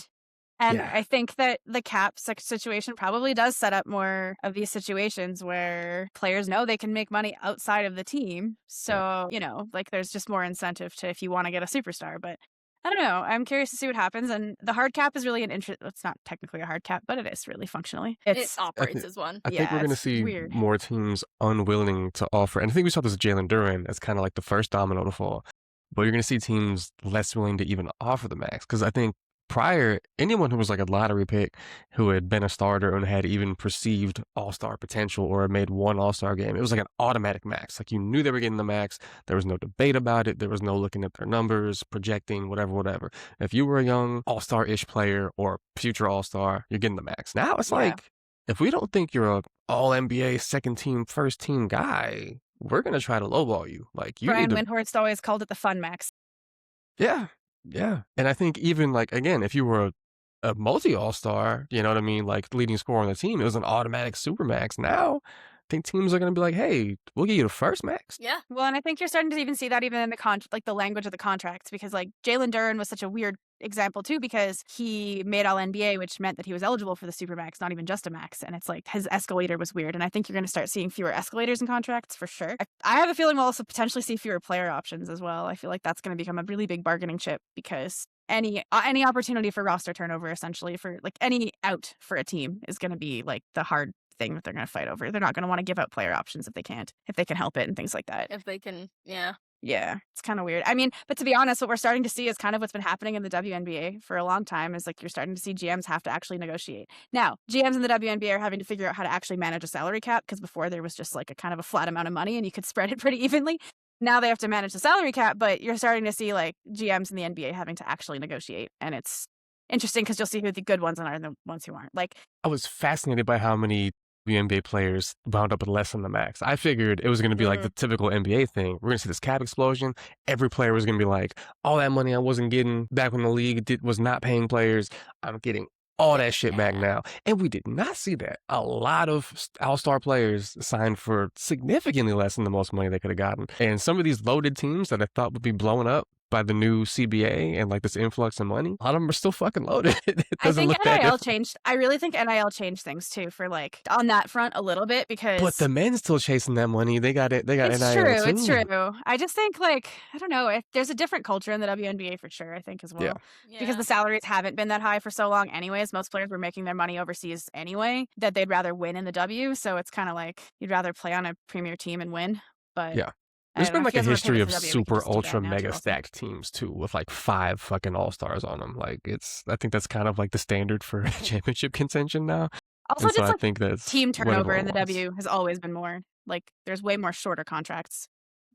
And I think that the cap situation probably does set up more of these situations where players know they can make money outside of the team. So, like there's just more incentive to if you want to get a superstar. But I don't know. I'm curious to see what happens. And the hard cap is really it's not technically a hard cap, but it is really functionally. It operates as one. I think we're going to see more teams unwilling to offer. And I think we saw this with Jalen Duren as kind of like the first domino to fall. But you're going to see teams less willing to even offer the max. Because I think prior, anyone who was like a lottery pick who had been a starter and had even perceived all-star potential or had made one all-star game, it was like an automatic max. Like you knew they were getting the max. There was no debate about it. There was no looking at their numbers, projecting, whatever. If you were a young all-star-ish player or future all-star, you're getting the max. Now it's like, if we don't think you're a all-NBA second team, first team guy, we're going to try to lowball you. Like you Brian Windhorst always called it the fun max. Yeah. And I think even like, again, if you were a multi all-star, you know what I mean? Like leading scorer on the team, it was an automatic super max. Now I think teams are going to be like, hey, we'll give you the first max. Yeah. Well, and I think you're starting to even see that even in the the language of the contracts, because like Jalen Duren was such a weird example too, because he made all NBA, which meant that he was eligible for the supermax, not even just a max. And it's like his escalator was weird. And I think you're going to start seeing fewer escalators in contracts for sure. I have a feeling we'll also potentially see fewer player options as well. I feel like that's going to become a really big bargaining chip, because any opportunity for roster turnover, essentially, for like any out for a team is going to be like the hard thing that they're going to fight over. They're not going to want to give out player options if they can help it and things like that. If they can, Yeah, it's kind of weird. I mean, but to be honest, what we're starting to see is kind of what's been happening in the WNBA for a long time, is like you're starting to see GMs have to actually negotiate. Now, GMs in the WNBA are having to figure out how to actually manage a salary cap, because before there was just like a kind of a flat amount of money and you could spread it pretty evenly. Now they have to manage the salary cap, but you're starting to see like GMs in the NBA having to actually negotiate. And it's interesting because you'll see who the good ones are and the ones who aren't. Like, I was fascinated by how many NBA players wound up with less than the max. I figured it was going to be like the typical NBA thing. We're going to see this cap explosion. Every player was going to be like, all that money I wasn't getting back when the league was not paying players, I'm getting all that shit back now. And we did not see that. A lot of all-star players signed for significantly less than the most money they could have gotten. And some of these loaded teams that I thought would be blowing up by the new CBA and like this influx of money, a lot of them are still fucking loaded. I think NIL changed. I really think NIL changed things too, for like on that front a little bit, because. But the men's still chasing that money. They got it. They got NIL too. It's true. I just think like, I don't know, there's a different culture in the WNBA for sure, I think, as well. Yeah. Because the salaries haven't been that high for so long anyways. Most players were making their money overseas anyway, that they'd rather win in the W. So it's kind of like you'd rather play on a premier team and win. But I There's don't know. been If like he a doesn't want to pivot history to of the W, we can super just do that ultra now, mega too, also. stacked teams too, with like 5 fucking all-stars on them. Like I think that's kind of like the standard for championship contention now. Also, And so just I like think that's team what turnover in everyone the wants. W has always been more. Like, there's way more shorter contracts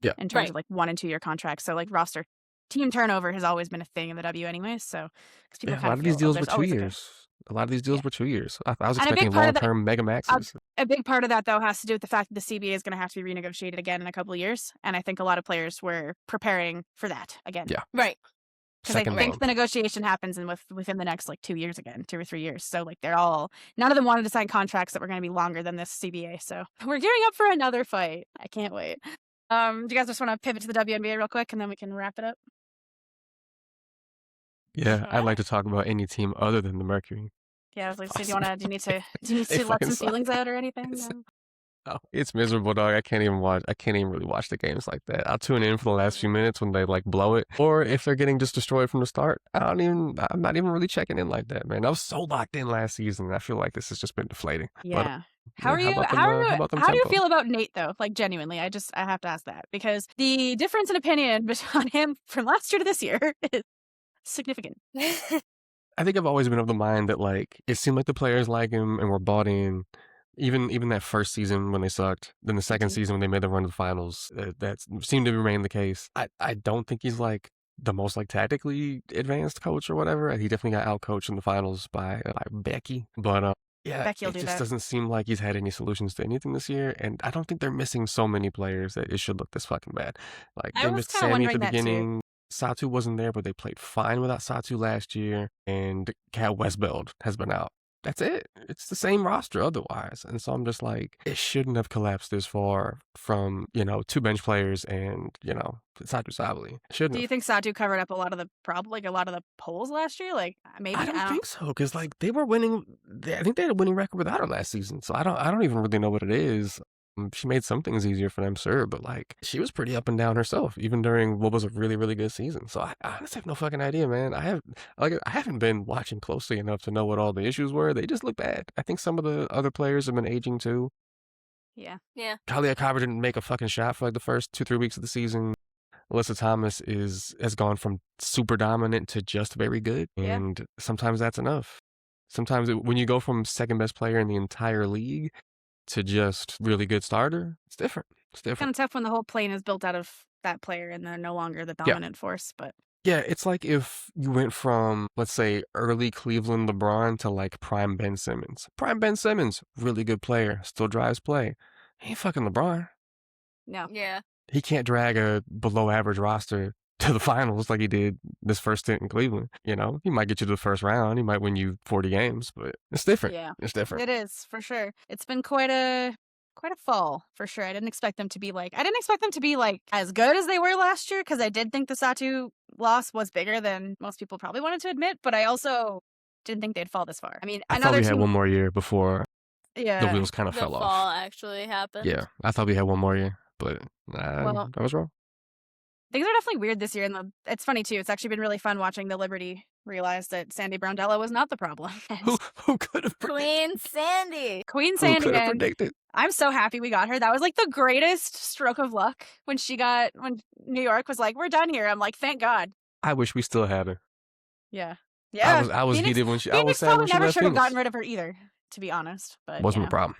Yeah. in terms Right. of like 1 and 2 year contracts. So like roster team turnover has always been a thing in the W anyway. So because people Yeah, a kind lot of of these feel, oh, deals were there's 2 always a good. years. A lot of these deals Yeah. were 2 years. I was And a big expecting part of that, long-term mega maxes. a big part of that though has to do with the fact that the CBA is going to have to be renegotiated again in a couple of years, and I think a lot of players were preparing for that again. Yeah. Right. Because I Second think round. the negotiation happens within the next like 2 years again, 2 or 3 years. So like none of them wanted to sign contracts that were going to be longer than this CBA. So we're gearing up for another fight. I can't wait. Do you guys just want to pivot to the WNBA real quick and then we can wrap it up? Yeah, I'd Sure. like to talk about any team other than the Mercury. Yeah, I was like, so Possibly. do you need to They let fucking some suck. feelings out or anything? It's- No? Oh, it's miserable, dog. I can't even really watch the games like that. I'll tune in for the last few minutes when they like blow it, or if they're getting just destroyed from the start. I'm not even really checking in like that, man. I was so locked in last season. I feel like this has just been deflating. But Yeah. How are you? about them? How about them How do you tempo? feel about Nate though? Like genuinely, I have to ask that because the difference in opinion between him from last year to this year is significant. I think I've always been of the mind that like it seemed like the players like him and were bought in. Even that first season when they sucked, then the second season when they made the run to the finals, that seemed to remain the case. I don't think he's like the most like tactically advanced coach or whatever. He definitely got outcoached in the finals by Becky, but yeah, Becky will it do just that. doesn't seem like he's had any solutions to anything this year, and I don't think they're missing so many players that it should look this fucking bad. Like I they was missed kinda Sammy at the wondering that too. beginning. Satu wasn't there, but they played fine without Satu last year, and Cat Westbeld has been out. That's it. It's the same roster otherwise. And so I'm just like, it shouldn't have collapsed this far from, 2 bench players and, Satu Sabali. Shouldn't Do you have. think Satu covered up a lot of the holes last year? Like maybe I don't think so, because like they were winning. I think they had a winning record without her last season. So I don't even really know what it is. She made some things easier for them, sure, but like she was pretty up and down herself, even during what was a really, really good season. So I honestly have no fucking idea, man. I haven't been watching closely enough to know what all the issues were. They just look bad. I think some of the other players have been aging too. Yeah. Yeah. Talia Carver didn't make a fucking shot for like the first 2-3 weeks of the season. Alyssa Thomas has gone from super dominant to just very good, Yeah. and sometimes that's enough. Sometimes when you go from second best player in the entire league to just really good starter, it's different. It's Kind different. of tough when the whole plane is built out of that player and they're no longer the dominant force. But Yeah, it's like if you went from, let's say, early Cleveland LeBron to like prime Ben Simmons. Prime Ben Simmons, really good player, still drives play. He ain't fucking LeBron. no. Yeah. He can't drag a below average roster to the finals like he did this first stint in Cleveland. He might get you to the first round. He might win you 40 games, but it's different. Yeah. It's different. It is for sure. It's been quite a fall for sure. I didn't expect them to be like as good as they were last year because I did think the Satu loss was bigger than most people probably wanted to admit, but I also didn't think they'd fall this far. I mean, I thought another we had team. one more year before the Yeah. wheels kind of The fell fall off. actually happened. Yeah, I thought we had one more year, but Well, I was wrong. things are definitely weird this year, and it's funny too. It's actually been really fun watching the Liberty realize that Sandy Browndello was not the problem. And Who could have Queen Sandy. Queen Who Sandy, could have and predicted? I'm so happy we got her. That was like the greatest stroke of luck when New York was like, "We're done here." I'm like, "Thank God." I wish we still had her. Yeah, yeah. I was Phoenix, heated when I was Phoenix sad probably when she never left should have Phoenix. gotten rid of her either, to be honest. But Wasn't the problem.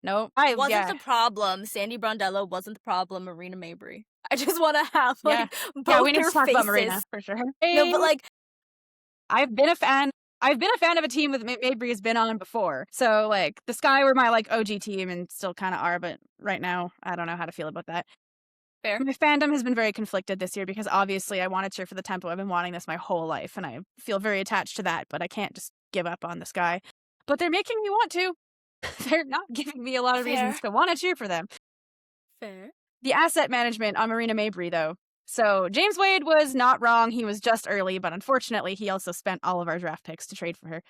no, Wasn't the problem. Sandy Brondello wasn't the problem. Marina Mabrey. I just want to have like both we need their to talk faces. about Marina for sure. No, but like I've been a fan of a team that Mabrey has been on before. So like the Sky were my like OG team and still kind of are, but right now I don't know how to feel about that. fair. My fandom has been very conflicted this year because obviously I want to cheer for the Tempo. I've been wanting this my whole life and I feel very attached to that, but I can't just give up on the Sky. But they're making me want to. They're not giving me a lot of reasons to want to cheer for them. Fair. The asset management on Marina Mabrey, though. So James Wade was not wrong. He was just early, but unfortunately, he also spent all of our draft picks to trade for her.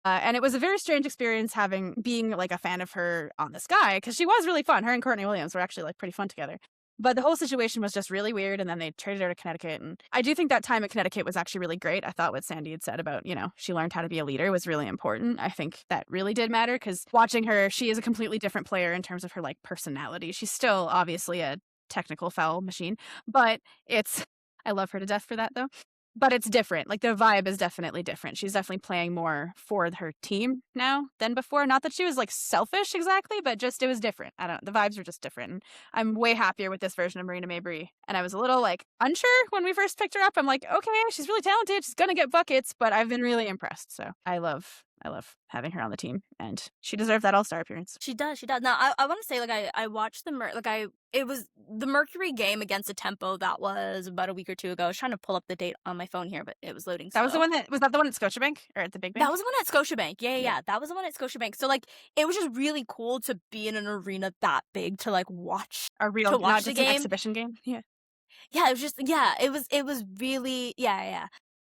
And it was a very strange experience being like a fan of her on the Sky because she was really fun. Her and Courtney Williams were actually like pretty fun together. But the whole situation was just really weird, and then they traded her to Connecticut. And I do think that time at Connecticut was actually really great. I thought what Sandy had said about, she learned how to be a leader was really important. I think that really did matter because watching her, she is a completely different player in terms of her like personality. She's still obviously a technical foul machine. But I love her to death for that, though. But it's different. Like, the vibe is definitely different. She's definitely playing more for her team now than before. Not that she was, like, selfish exactly, but just it was different. I don't know. The vibes were just different. And I'm way happier with this version of Marina Mabrey. And I was a little, like, unsure when we first picked her up. I'm like, okay, she's really talented. She's going to get buckets. But I've been really impressed. So I love having her on the team, and she deserved that All-Star appearance. She does. Now, I want to say, like, I watched it was the Mercury game against a Tempo that was about a week or two ago. I was trying to pull up the date on my phone here, but it was loading slow. Was that the one at Scotiabank or at the Big Bank? That was the one at Scotiabank. Yeah. That was the one at Scotiabank. So, like, it was just really cool to be in an arena that big to, like, watch a real, to watch not the just game. An exhibition game. Yeah. Yeah, it was just, it was really,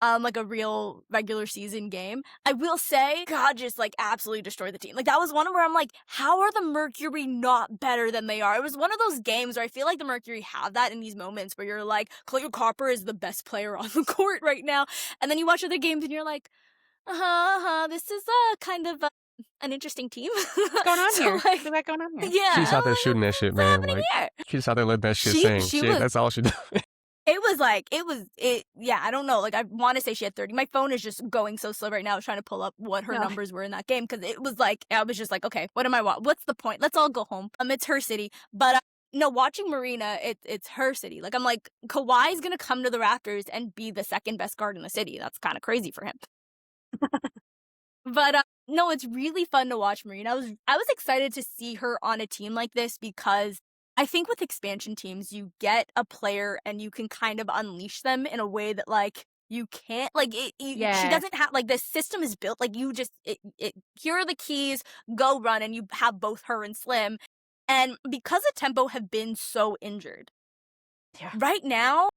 like a real regular season game. I will say, God just, like, absolutely destroyed the team. Like, that was one where I'm like, how are the Mercury not better than they are? It was one of those games where I feel like the Mercury have that in these moments where you're like, Clayton Copper is the best player on the court right now. And then you watch other games and you're like, this is kind of an interesting team. What's going on here? Like, what's going on here? Yeah. She's out there shooting that shit, man. Like, she's just out there letting that shit sing. That's all she does. I don't know. Like, I want to say she had 30. My phone is just going so slow right now. I was trying to pull up what her numbers were in that game because it was like, I was just like, okay, what's the point? Let's all go home. It's her city. But no, watching Marina, it's her city. Like, I'm like, Kawhi's going to come to the Raptors and be the second best guard in the city. That's kind of crazy for him. But no, it's really fun to watch Marina. I was excited to see her on a team like this because I think with expansion teams, you get a player and you can kind of unleash them in a way that, like, you can't, like, she doesn't have, like, the system is built, like, you just, here are the keys, go run, and you have both her and Slim. And because of Tempo have been so injured, right now,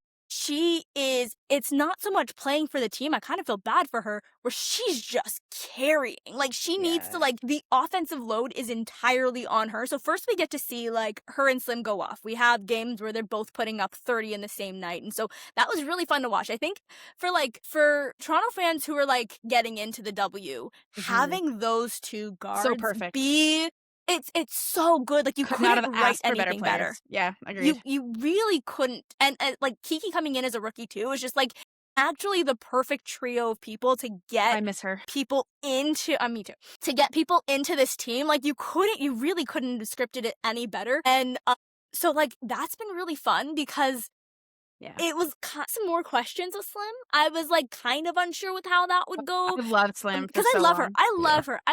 it's not so much playing for the team. I kind of feel bad for her where she's just carrying. Like, she needs to, like, the offensive load is entirely on her. So first we get to see, like, her and Slim go off. We have games where they're both putting up 30 in the same night. And so that was really fun to watch. I think for Toronto fans who are, like, getting into the W, having those two guards so perfect. It's so good. Like, you couldn't write anything better. Yeah, agreed. You really couldn't. And like, Kiki coming in as a rookie too is just, like, actually the perfect trio of people to get I miss her. people into me too. To get people into this team. Like, you really couldn't have scripted it any better. And so, like, that's been really fun because it was some more questions with Slim. I was, like, kind of unsure with how that would go. I loved Slim because I love her. I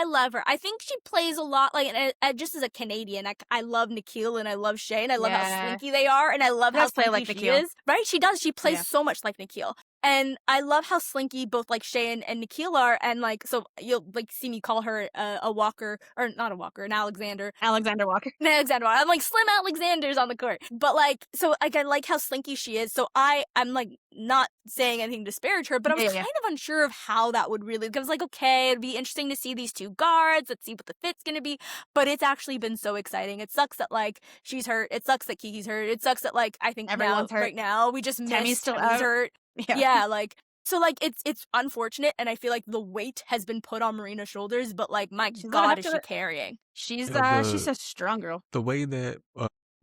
love her. I think she plays a lot, like, and just as a Canadian, I love Nikhil and I love Shay and I love how slinky they are and I love how slinky she is. Right? She does. She plays so much like Nikhil. And I love how slinky both, like, Shay and Nikhil are, and, like, so you'll, like, see me call her a Walker, or not a Walker, an Alexander. Alexander Walker. Alexander Walker. I'm like, Slim Alexander's on the court. But, like, so, like, I like how slinky she is, so I'm, like, not saying anything to disparage her, but I was kind of unsure of how that would really, because I was like, okay, it'd be interesting to see these two guards, let's see what the fit's gonna be, but it's actually been so exciting. It sucks that, like, she's hurt, it sucks that Kiki's hurt, it sucks that, like, I think everyone's hurt. Right now, we just Tammy's Tammy's hurt. Yeah, like, so, like, it's unfortunate, and I feel like the weight has been put on Marina's shoulders, but, like, my God, is she carrying? She's a strong girl. The way that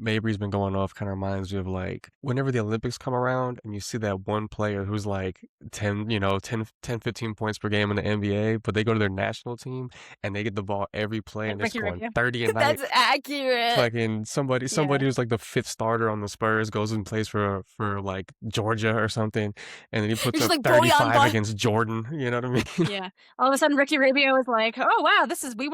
Mabrey's been going off kind of reminds me of, like, whenever the Olympics come around and you see that one player who's like 10, 15 points per game in the NBA, but they go to their national team and they get the ball every play and they're scoring 30 a night. That's accurate. Fucking somebody who's like the fifth starter on the Spurs goes and plays for like Georgia or something, and then he puts up like 35 against Jordan. You know what I mean? Yeah. All of a sudden, Ricky Rubio was like, "Oh wow,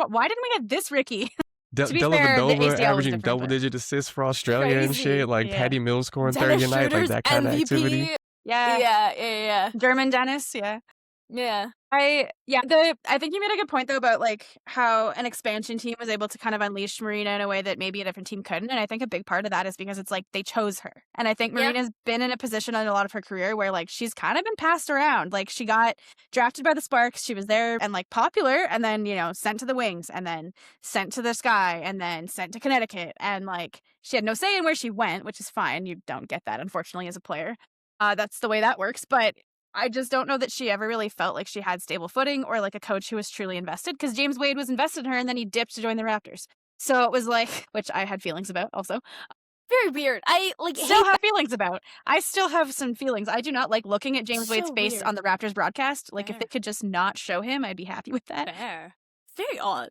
why didn't we get this Ricky?" Dellavedova averaging double-digit assists for Australia and shit. Like Patty Mills scoring 30 a night, like that kind of activity. Yeah. German Dennis, Yeah. I think you made a good point though about, like, how an expansion team was able to kind of unleash Marina in a way that maybe a different team couldn't. And I think a big part of that is because it's like they chose her. And I think Marina's been in a position in a lot of her career where, like, she's kind of been passed around. Like, she got drafted by the Sparks, she was there and, like, popular, and then, sent to the Wings, and then sent to the Sky, and then sent to Connecticut. And, like, she had no say in where she went, which is fine. You don't get that, unfortunately, as a player. That's the way that works. But I just don't know that she ever really felt like she had stable footing or, like, a coach who was truly invested, because James Wade was invested in her and then he dipped to join the Raptors. So it was like, which I had feelings about also. Very weird. I like Still hate have feelings about. I still have some feelings. I do not like looking at James Wade's So face weird. on the Raptors broadcast. Like, if Fair. they could just not show him, I'd be happy with that. Fair. Very odd.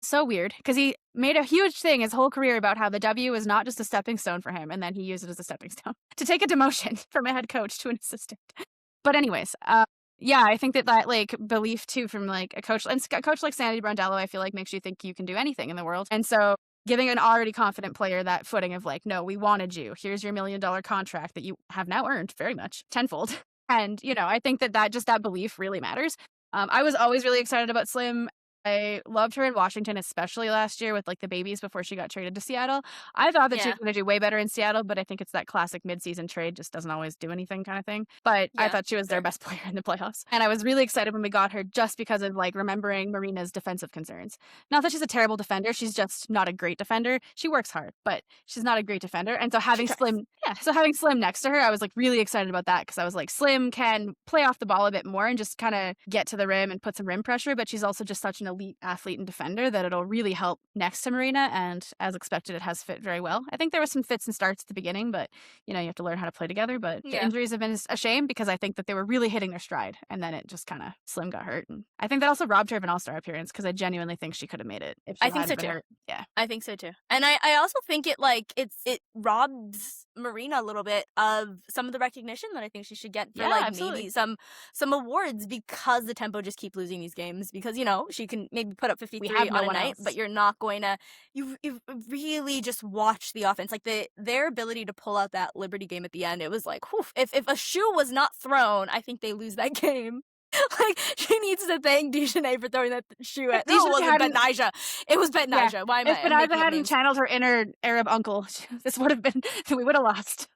So weird, because he made a huge thing his whole career about how the W is not just a stepping stone for him, and then he used it as a stepping stone to take a demotion from a head coach to an assistant. But anyways, yeah, I think that like belief too from like a coach like Sandy Brondello, I feel like makes you think you can do anything in the world. And so giving an already confident player that footing of like, no, we wanted you. Here's your $1 million contract that you have now earned very much tenfold. And, you know, I think that just that belief really matters. I was always really excited about Slim. I loved her in Washington, especially last year with like the babies before she got traded to Seattle. I thought that she Yeah. was going to do way better in Seattle, but I think it's that classic midseason trade just doesn't always do anything kind of thing. But I Yeah, thought she was their fair. best player in the playoffs. And I was really excited when we got her just because of like remembering Marina's defensive concerns. Not that she's a terrible defender, she's just not a great defender. She works hard, but she's not a great defender. And so having Slim next to her, I was like really excited about that because I was like, Slim can play off the ball a bit more and just kind of get to the rim and put some rim pressure, but she's also just such an elite athlete and defender that it'll really help next to Marina, and as expected it has fit very well. I think there was some fits and starts at the beginning, but you know, you have to learn how to play together. But the injuries have been a shame because I think that they were really hitting their stride, and then it just kind of Slim got hurt, and I think that also robbed her of an all-star appearance because I genuinely think she could have made it if she I think hadn't so been too. hurt. Yeah, I think so too. And I also think it robs Marina a little bit of some of the recognition that I think she should get for maybe some awards, because the Tempo just keep losing these games, because you know she can maybe put up 53 on a night, but you're not going to you really just watch the offense, like their ability to pull out that Liberty game at the end. It was like, whew, if a shoe was not thrown, I think they lose that game. Like, she needs to thank Dejanay for throwing that shoe at. No, it wasn't Betnaja. It was Betnaja. Why am if I? Betnaja hadn't channeled her inner Arab uncle, this would have been. We would have lost.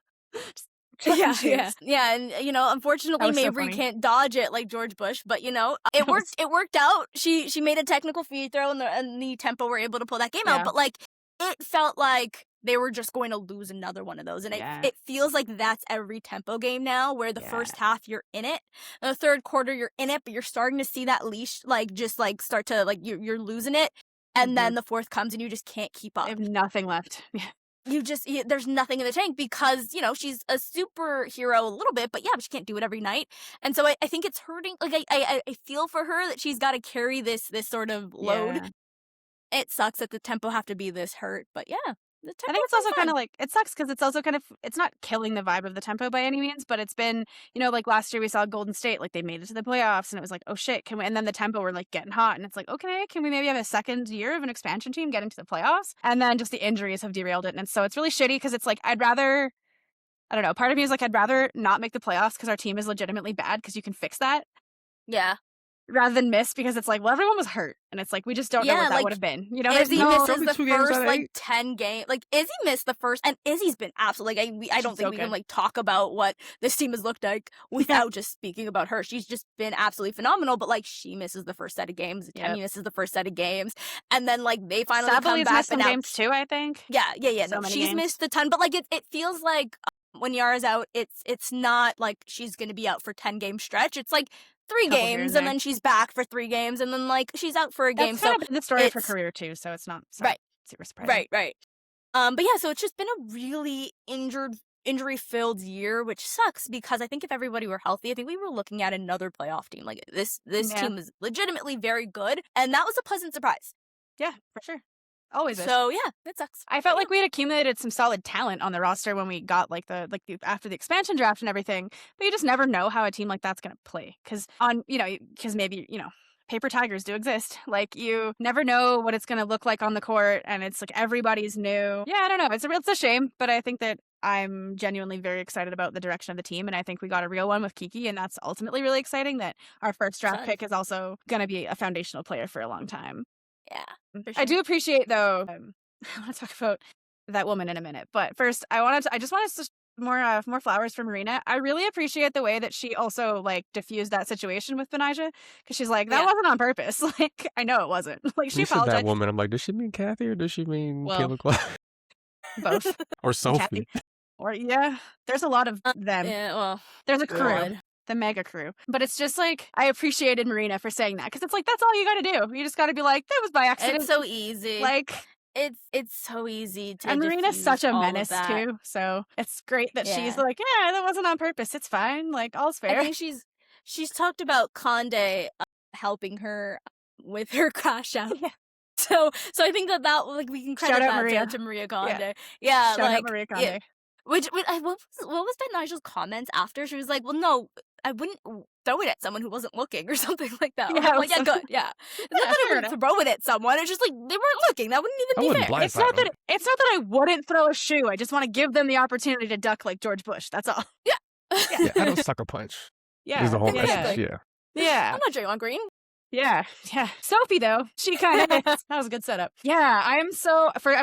Yeah, and you know, unfortunately, Mabrey can't dodge it like George Bush, but you know, it worked. It worked out. She made a technical free throw, and the Tempo were able to pull that game out. But like, it felt like they were just going to lose another one of those, and it feels like that's every Tempo game now, where the first half you're in it, and the third quarter you're in it, but you're starting to see that leash like just like start to like you're losing it, and then the fourth comes and you just can't keep up. I have nothing left. There's nothing in the tank, because you know she's a superhero a little bit, but she can't do it every night, and so I think it's hurting. Like I feel for her that she's got to carry this sort of load. It sucks that the Tempo have to be this hurt, but I think it's also kind of like, it sucks because it's also kind of, it's not killing the vibe of the Tempo by any means, but it's been, you know, like last year we saw Golden State, like they made it to the playoffs and it was like, oh shit, can we, and then the Tempo were like getting hot and it's like, okay, can we maybe have a second year of an expansion team getting to the playoffs? And then just the injuries have derailed it. And so it's really shitty because it's like, I don't know, part of me is like, I'd rather not make the playoffs because our team is legitimately bad because you can fix that. Yeah. Rather than miss, because it's like, well, everyone was hurt, and it's like we just don't know what that would have been. You know, Izzy misses the first like 10 games. Like Izzy missed the first, and Izzy's been absolutely like I don't think we can like talk about what this team has looked like without just speaking about her. She's just been absolutely phenomenal. But like she misses the first set of games, Temi misses the first set of games, and then like they finally come back. Missed some games too, I think. Yeah. So no, she's missed a ton, but like it feels like when Yara's out, it's not like she's gonna be out for 10-game stretch. It's like 3 games, and then she's back for 3 games, and then like she's out for a game. That's kind of been the story of her career too, so it's not super surprising. Right. But so it's just been a really injury-filled year, which sucks because I think if everybody were healthy, I think we were looking at another playoff team. Like this team is legitimately very good, and that was a pleasant surprise. Yeah, for sure. Always is. So it sucks. I felt like we had accumulated some solid talent on the roster when we got like the after the expansion draft and everything, but you just never know how a team like that's gonna play because maybe paper tigers do exist. Like you never know what it's gonna look like on the court, and it's like everybody's new. Yeah, I don't know. It's a shame, but I think that I'm genuinely very excited about the direction of the team, and I think we got a real one with Kiki, and that's ultimately really exciting. That our first draft pick is also gonna be a foundational player for a long time. Yeah, sure. I do appreciate though. I want to talk about that woman in a minute, but first, I just wanted to more flowers for Marina. I really appreciate the way that she also like diffused that situation with Betnaja, because she's like, that wasn't on purpose. Like I know it wasn't. Like she apologized. That woman, I'm like, does she mean Cathy or does she mean Kayla Clark? Both. Or Sophie. Or there's a lot of them. Yeah, well, there's a crew. The mega crew. But it's just like, I appreciated Marina for saying that, because it's like, that's all you gotta do. You just gotta be like, that was by accident. It's so easy. Like, it's so easy to And Marina's diffuse such a all of menace that. too, so it's great that she's Yeah. like, yeah, that wasn't on purpose. It's fine. Like, all's I fair. think she's talked about Conde helping her with her crash out. Yeah. So I think that like we can credit Shout out that Maria. to Maria Yeah. Conde. Yeah, Shout out like Maria yeah. Conde. What was Ben Nigel's comments after? She was like, "Well, no, I wouldn't throw it at someone who wasn't looking," or something like that. Yeah, I'm like, "Yeah, good, yeah." It's not Yeah, that I fair wouldn't throw it at someone. It's just like they weren't looking. That wouldn't I even wouldn't be fair. It's not blindside them. that I wouldn't throw a shoe. I just want to give them the opportunity to duck like George Bush. That's all. Yeah. Yeah, I don't sucker punch. Yeah. Is the whole yeah, message. yeah. Yeah. Yeah. I'm not Draymond Green. Yeah. Sophie, though, she kind of is. That was a good setup. Yeah, I'm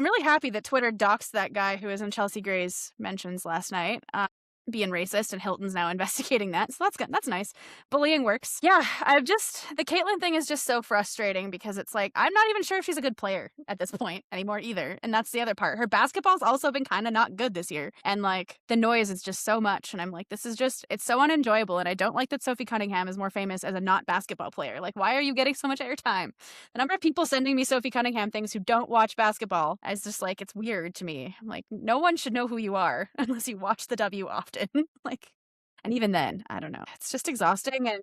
really happy that Twitter doxed that guy who was in Chelsea Gray's mentions last night. Being racist, and Hilton's now investigating that, so that's good. That's nice. Bullying works. Yeah, the Caitlyn thing is just so frustrating because it's like I'm not even sure if she's a good player at this point anymore either, and that's the other part. Her basketball's also been kind of not good this year, and like the noise is just so much, and I'm like, it's so unenjoyable, and I don't like that Sophie Cunningham is more famous as a not basketball player. Like, why are you getting so much airtime? The number of people sending me Sophie Cunningham things who don't watch basketball is just like, it's weird to me. I'm like, no one should know who you are unless you watch the W often. Like, and even then, I don't know. It's just exhausting, and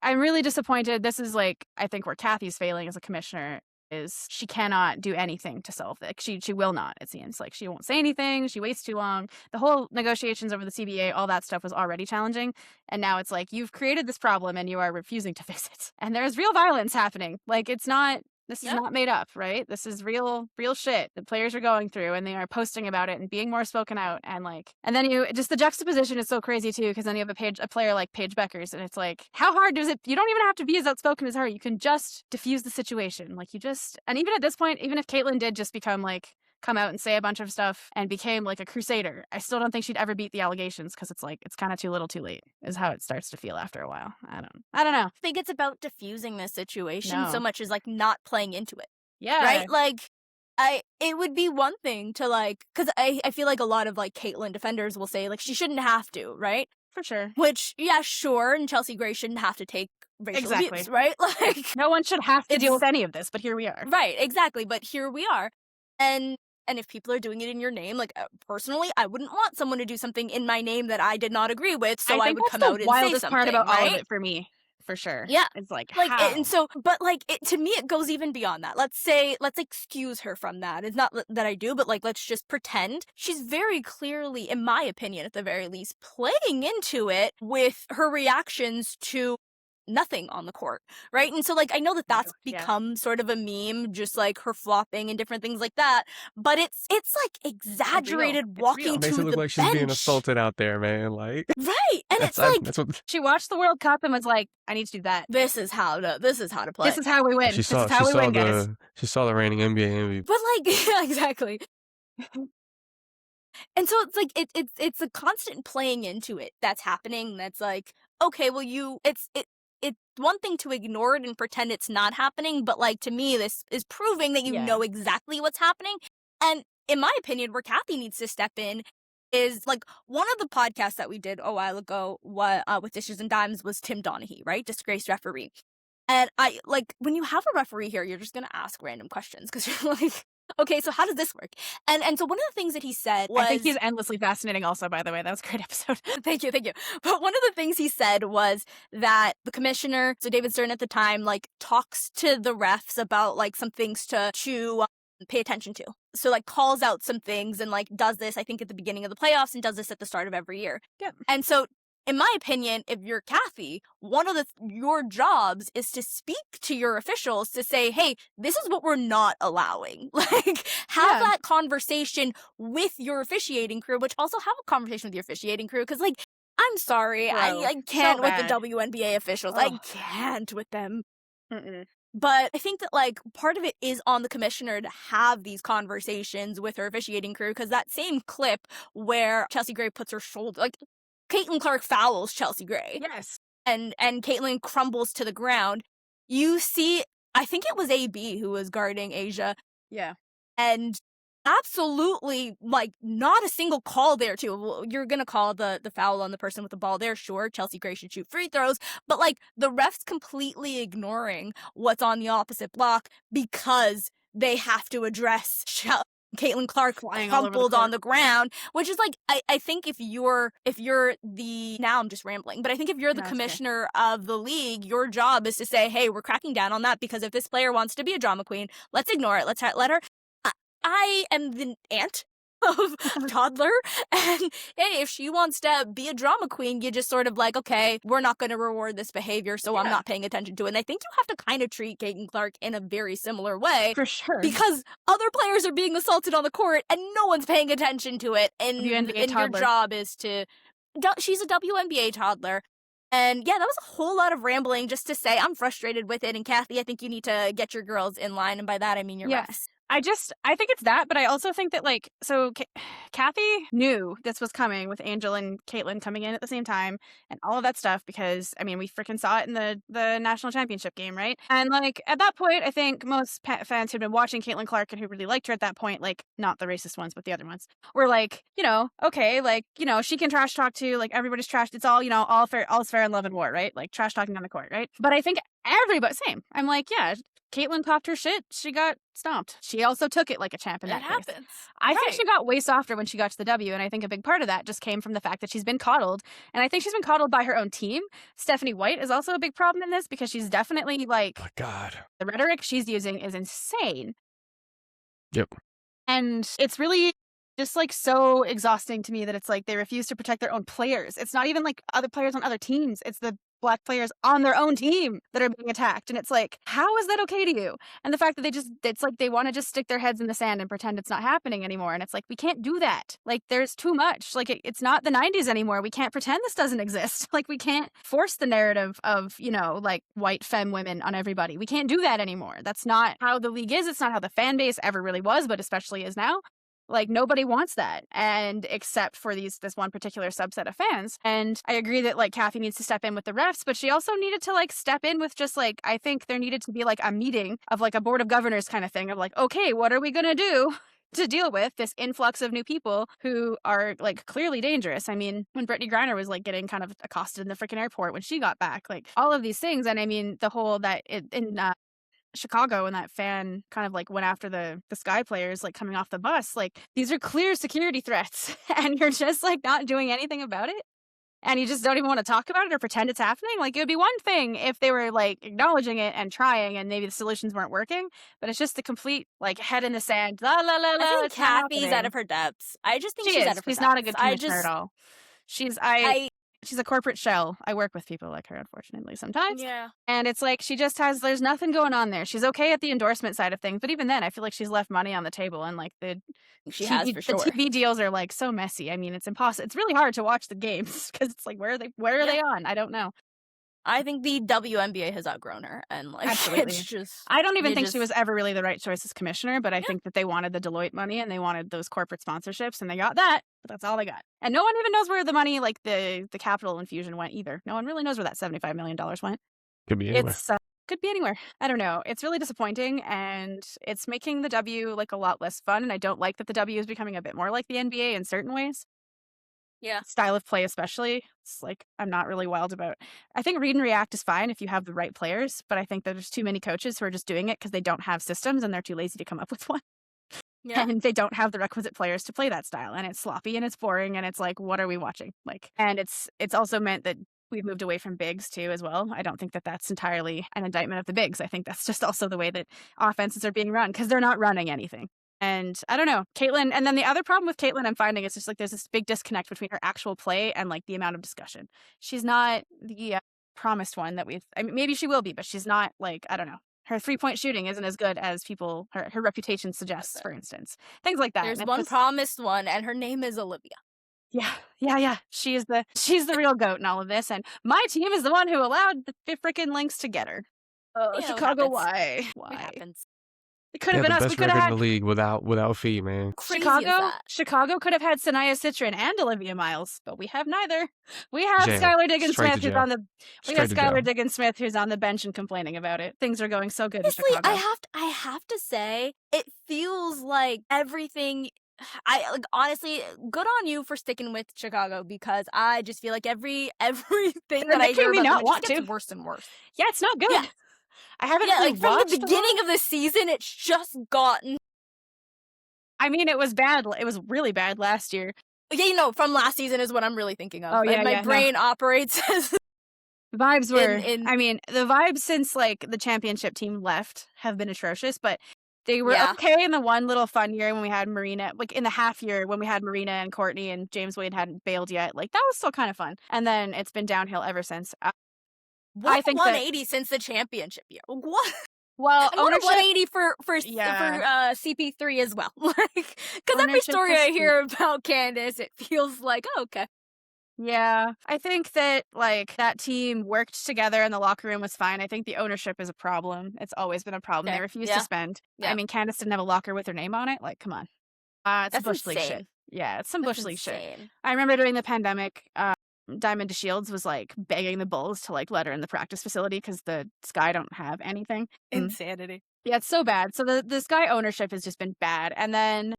I'm really disappointed. This is like, I think where Cathy's failing as a commissioner is she cannot do anything to solve it. She will not, it seems. Like, she won't say anything, she waits too long. The whole negotiations over the CBA, all that stuff was already challenging, and now it's like, you've created this problem and you are refusing to fix it. And there's real violence happening. Like, this is not made up, right? This is real shit that players are going through, and they are posting about it and being more spoken out. And like, and then the juxtaposition is so crazy too, because then you have a player like Paige Beckers, and it's like, how hard is it? You don't even have to be as outspoken as her. You can just diffuse the situation. Like, and even at this point, even if Caitlyn did just become like, come out and say a bunch of stuff and became like a crusader, I still don't think she'd ever beat the allegations, because it's like, it's kind of too little too late is how it starts to feel after a while. I don't know. I think it's about diffusing this situation No. so much as like not playing into it. Yeah. Right? Like, it would be one thing to like, because I feel like a lot of like Caitlyn defenders will say like she shouldn't have to, right? For sure. Which, yeah, sure, and Chelsea Gray shouldn't have to take racial Exactly. abuse, right? Like, no one should have to deal with any of this, but here we are. Right, exactly, but here we are. And if people are doing it in your name, like, personally, I wouldn't want someone to do something in my name that I did not agree with, so I would come out and say something, wildest part about right? all of it for me, for sure. Yeah. It's like, how? And so, but like, to me, it goes even beyond that. Let's excuse her from that. It's not that I do, but like, let's just pretend. She's very clearly, in my opinion, at the very least, playing into it with her reactions to nothing on the court, right? And so like, I know that that's become sort of a meme, just like her flopping and different things like that, but it's like exaggerated walking to makes it look the like she's bench. being assaulted out there, man. Like, right, and it's like, that's what she watched the World Cup and was like, I need to do that. this is how to play. This is how we win. she This saw. is how we win, guys. She saw the reigning NBA MVP. But like, yeah, exactly. And so it's like it's a constant playing into it that's happening. That's like, okay, well, it's one thing to ignore it and pretend it's not happening, but like, to me, this is proving that you know exactly what's happening. And in my opinion, where Cathy needs to step in is like, one of the podcasts that we did a while ago with Dishes and Dimes was Tim Donaghy, right? Disgraced referee. And I like, when you have a referee here, you're just gonna ask random questions because you're like, okay, so how does this work? And so one of the things that he said was, I think he's endlessly fascinating also, by the way. That was a great episode. Thank you. But one of the things he said was that the commissioner, so David Stern at the time, like, talks to the refs about like some things to pay attention to. So like, calls out some things and like does this, I think, at the beginning of the playoffs and does this at the start of every year. Yep. And so, in my opinion, if you're Cathy, one of your jobs is to speak to your officials to say, hey, this is what we're not allowing. Like, have that conversation with your officiating crew, which also have a conversation with your officiating crew. Because, like, I'm sorry, I can't so with the bad. WNBA officials. Oh. I can't with them. Mm-mm. But I think that, like, part of it is on the commissioner to have these conversations with her officiating crew. Because that same clip where Chelsea Gray puts her shoulder, like, Caitlin Clark fouls Chelsea Gray. Yes. And Caitlin crumbles to the ground. You see, I think it was AB who was guarding Asia. Yeah. And absolutely, like, not a single call there, too. Well, you're going to call the foul on the person with the ball there. Sure, Chelsea Gray should shoot free throws. But, like, the ref's completely ignoring what's on the opposite block because they have to address Caitlin Clark Flying all over the crumpled on court. the ground, which is like, I think if you're the, now I'm just rambling, but I think if you're the No, it's okay. commissioner of the league, your job is to say, hey, we're cracking down on that because if this player wants to be a drama queen, let's ignore it. Let's let her. I am the aunt of toddler, and hey, if she wants to be a drama queen, you just sort of like, okay, we're not going to reward this behavior, so I'm not paying attention to it. And I think you have to kind of treat Caitlin Clark in a very similar way. For sure. Because other players are being assaulted on the court and no one's paying attention to it. And your job is to... She's a WNBA toddler. And yeah, that was a whole lot of rambling just to say I'm frustrated with it. And Cathy, I think you need to get your girls in line. And by that, I mean your refs. I think it's that, but I also think that, like, so Cathy knew this was coming with Angel and Caitlin coming in at the same time and all of that stuff because, I mean, we freaking saw it in the national championship game, right? And, like, at that point, I think most fans who'd been watching Caitlin Clark and who really liked her at that point, like, not the racist ones, but the other ones, were like, you know, okay, like, you know, she can trash talk too, like, everybody's trashed. It's all, you know, all's fair in love and war, right? Like, trash talking on the court, right? But I think everybody, same. I'm like, yeah, Caitlin popped her shit. She got stomped. She also took it like a champ in that case. Happens. I think she got way softer when she got to the W, and I think a big part of that just came from the fact that she's been coddled, and I think she's been coddled by her own team. Stephanie White is also a big problem in this because she's definitely like, my God, the rhetoric she's using is insane. Yep. And it's really just like so exhausting to me that it's like they refuse to protect their own players. It's not even like other players on other teams. It's the Black players on their own team that are being attacked. And it's like, how is that okay to you? And the fact that it's like they want to just stick their heads in the sand and pretend it's not happening anymore. And it's like, we can't do that. Like, there's too much. Like, it's not the 90s anymore. We can't pretend this doesn't exist. Like, we can't force the narrative of, you know, like white femme women on everybody. We can't do that anymore. That's not how the league is. It's not how the fan base ever really was, but especially is now. Like, nobody wants that, and except for this one particular subset of fans. And I agree that, like, Cathy needs to step in with the refs, but she also needed to, like, step in with just, like, I think there needed to be, like, a meeting of, like, a board of governors kind of thing of, like, okay, what are we gonna do to deal with this influx of new people who are, like, clearly dangerous? I mean, when Brittany Griner was, like, getting kind of accosted in the freaking airport when she got back, like, all of these things. And I mean, the whole that in Chicago, and that fan kind of like went after the Sky players, like, coming off the bus, like, these are clear security threats and you're just like not doing anything about it, and you just don't even want to talk about it or pretend it's happening. Like, it would be one thing if they were like acknowledging it and trying and maybe the solutions weren't working, but it's just the complete like head in the sand, la la la la. I think Cathy's out of her depths. I just think she's out of her depths. She's not a good commissioner at all. She's a corporate shell. I work with people like her, unfortunately, sometimes. Yeah. And it's like, there's nothing going on there. She's okay at the endorsement side of things, but even then, I feel like she's left money on the table, and like the TV deals are like so messy. I mean, it's impossible. It's really hard to watch the games because it's like, where are they on? I don't know. I think the WNBA has outgrown her, and like, absolutely. it's just, I don't even think she was ever really the right choice as commissioner, but I think that they wanted the Deloitte money and they wanted those corporate sponsorships, and they got that, but that's all they got. And no one even knows where the money, like the capital infusion, went either. No one really knows where that $75 million went. Could be anywhere. Could be anywhere. I don't know. It's really disappointing, and it's making the W like a lot less fun, and I don't like that the W is becoming a bit more like the NBA in certain ways. Yeah. Style of play especially. It's like, I'm not really wild about. I think read and react is fine if you have the right players, but I think that there's too many coaches who are just doing it because they don't have systems and they're too lazy to come up with one. Yeah. And they don't have the requisite players to play that style, and it's sloppy and it's boring, and it's like, what are we watching? Like, and it's also meant that we've moved away from bigs too as well. I don't think that that's entirely an indictment of the bigs. I think that's just also the way that offenses are being run because they're not running anything. And I don't know, Caitlin. And then the other problem with Caitlin I'm finding is just like there's this big disconnect between her actual play and like the amount of discussion. She's not the promised one that I mean, maybe she will be, but she's not like, I don't know. Her 3-point shooting isn't as good as her reputation suggests, for instance. Things like that. There's one promised one, and her name is Olivia. Yeah. She's the real goat in all of this, and my team is the one who allowed the freaking Lynx to get her. Oh, Chicago, why? It happens. It could have been us. Best We could have had in the league without fee, man. Chicago could have had Sanaya Citrin and Olivia Miles, but we have neither. We have Skylar Diggins-Smith who's on the bench and complaining about it. Things are going so good Honestly, in Chicago. I have to say, it feels like everything. Honestly, good on you for sticking with Chicago, because I just feel like everything that I hear about them just gets worse and worse. Yeah, it's not good. Yeah. I haven't Yeah, really like from watched the a lot. beginning of the season, it's just gotten. I mean, it was bad. It was really bad last year. Yeah, from last season is what I'm really thinking of. Oh, yeah, My yeah, no. brain operates as Vibes were, in I mean, the vibes since, like, the championship team left have been atrocious, but they were Yeah. okay in the one little fun year when we had Marina, like, in the half year when we had Marina and Courtney and James Wade hadn't bailed yet. Like, that was still kind of fun. And then it's been downhill ever since. what I think 180 since the championship year. What? Well, And what a ownership, 180 for yeah. CP3 as well. Like, because every Ownership story has I hear about Candace, it feels like, oh, okay. Yeah, I think that, like, that team worked together and the locker room was fine. I think the ownership is a problem. It's always been a problem. They Fair. refuse Yeah. to spend. Yeah. I mean, Candace didn't have a locker with her name on it. Like, come on. It's That's Bush League shit. insane. Yeah, it's some That's Bush League shit. insane. I remember during the pandemic, Diamond DeShields was, like, begging the Bulls to, like, let her in the practice facility because the Sky don't have anything. Insanity. Yeah, it's so bad. So the Sky ownership has just been bad. And then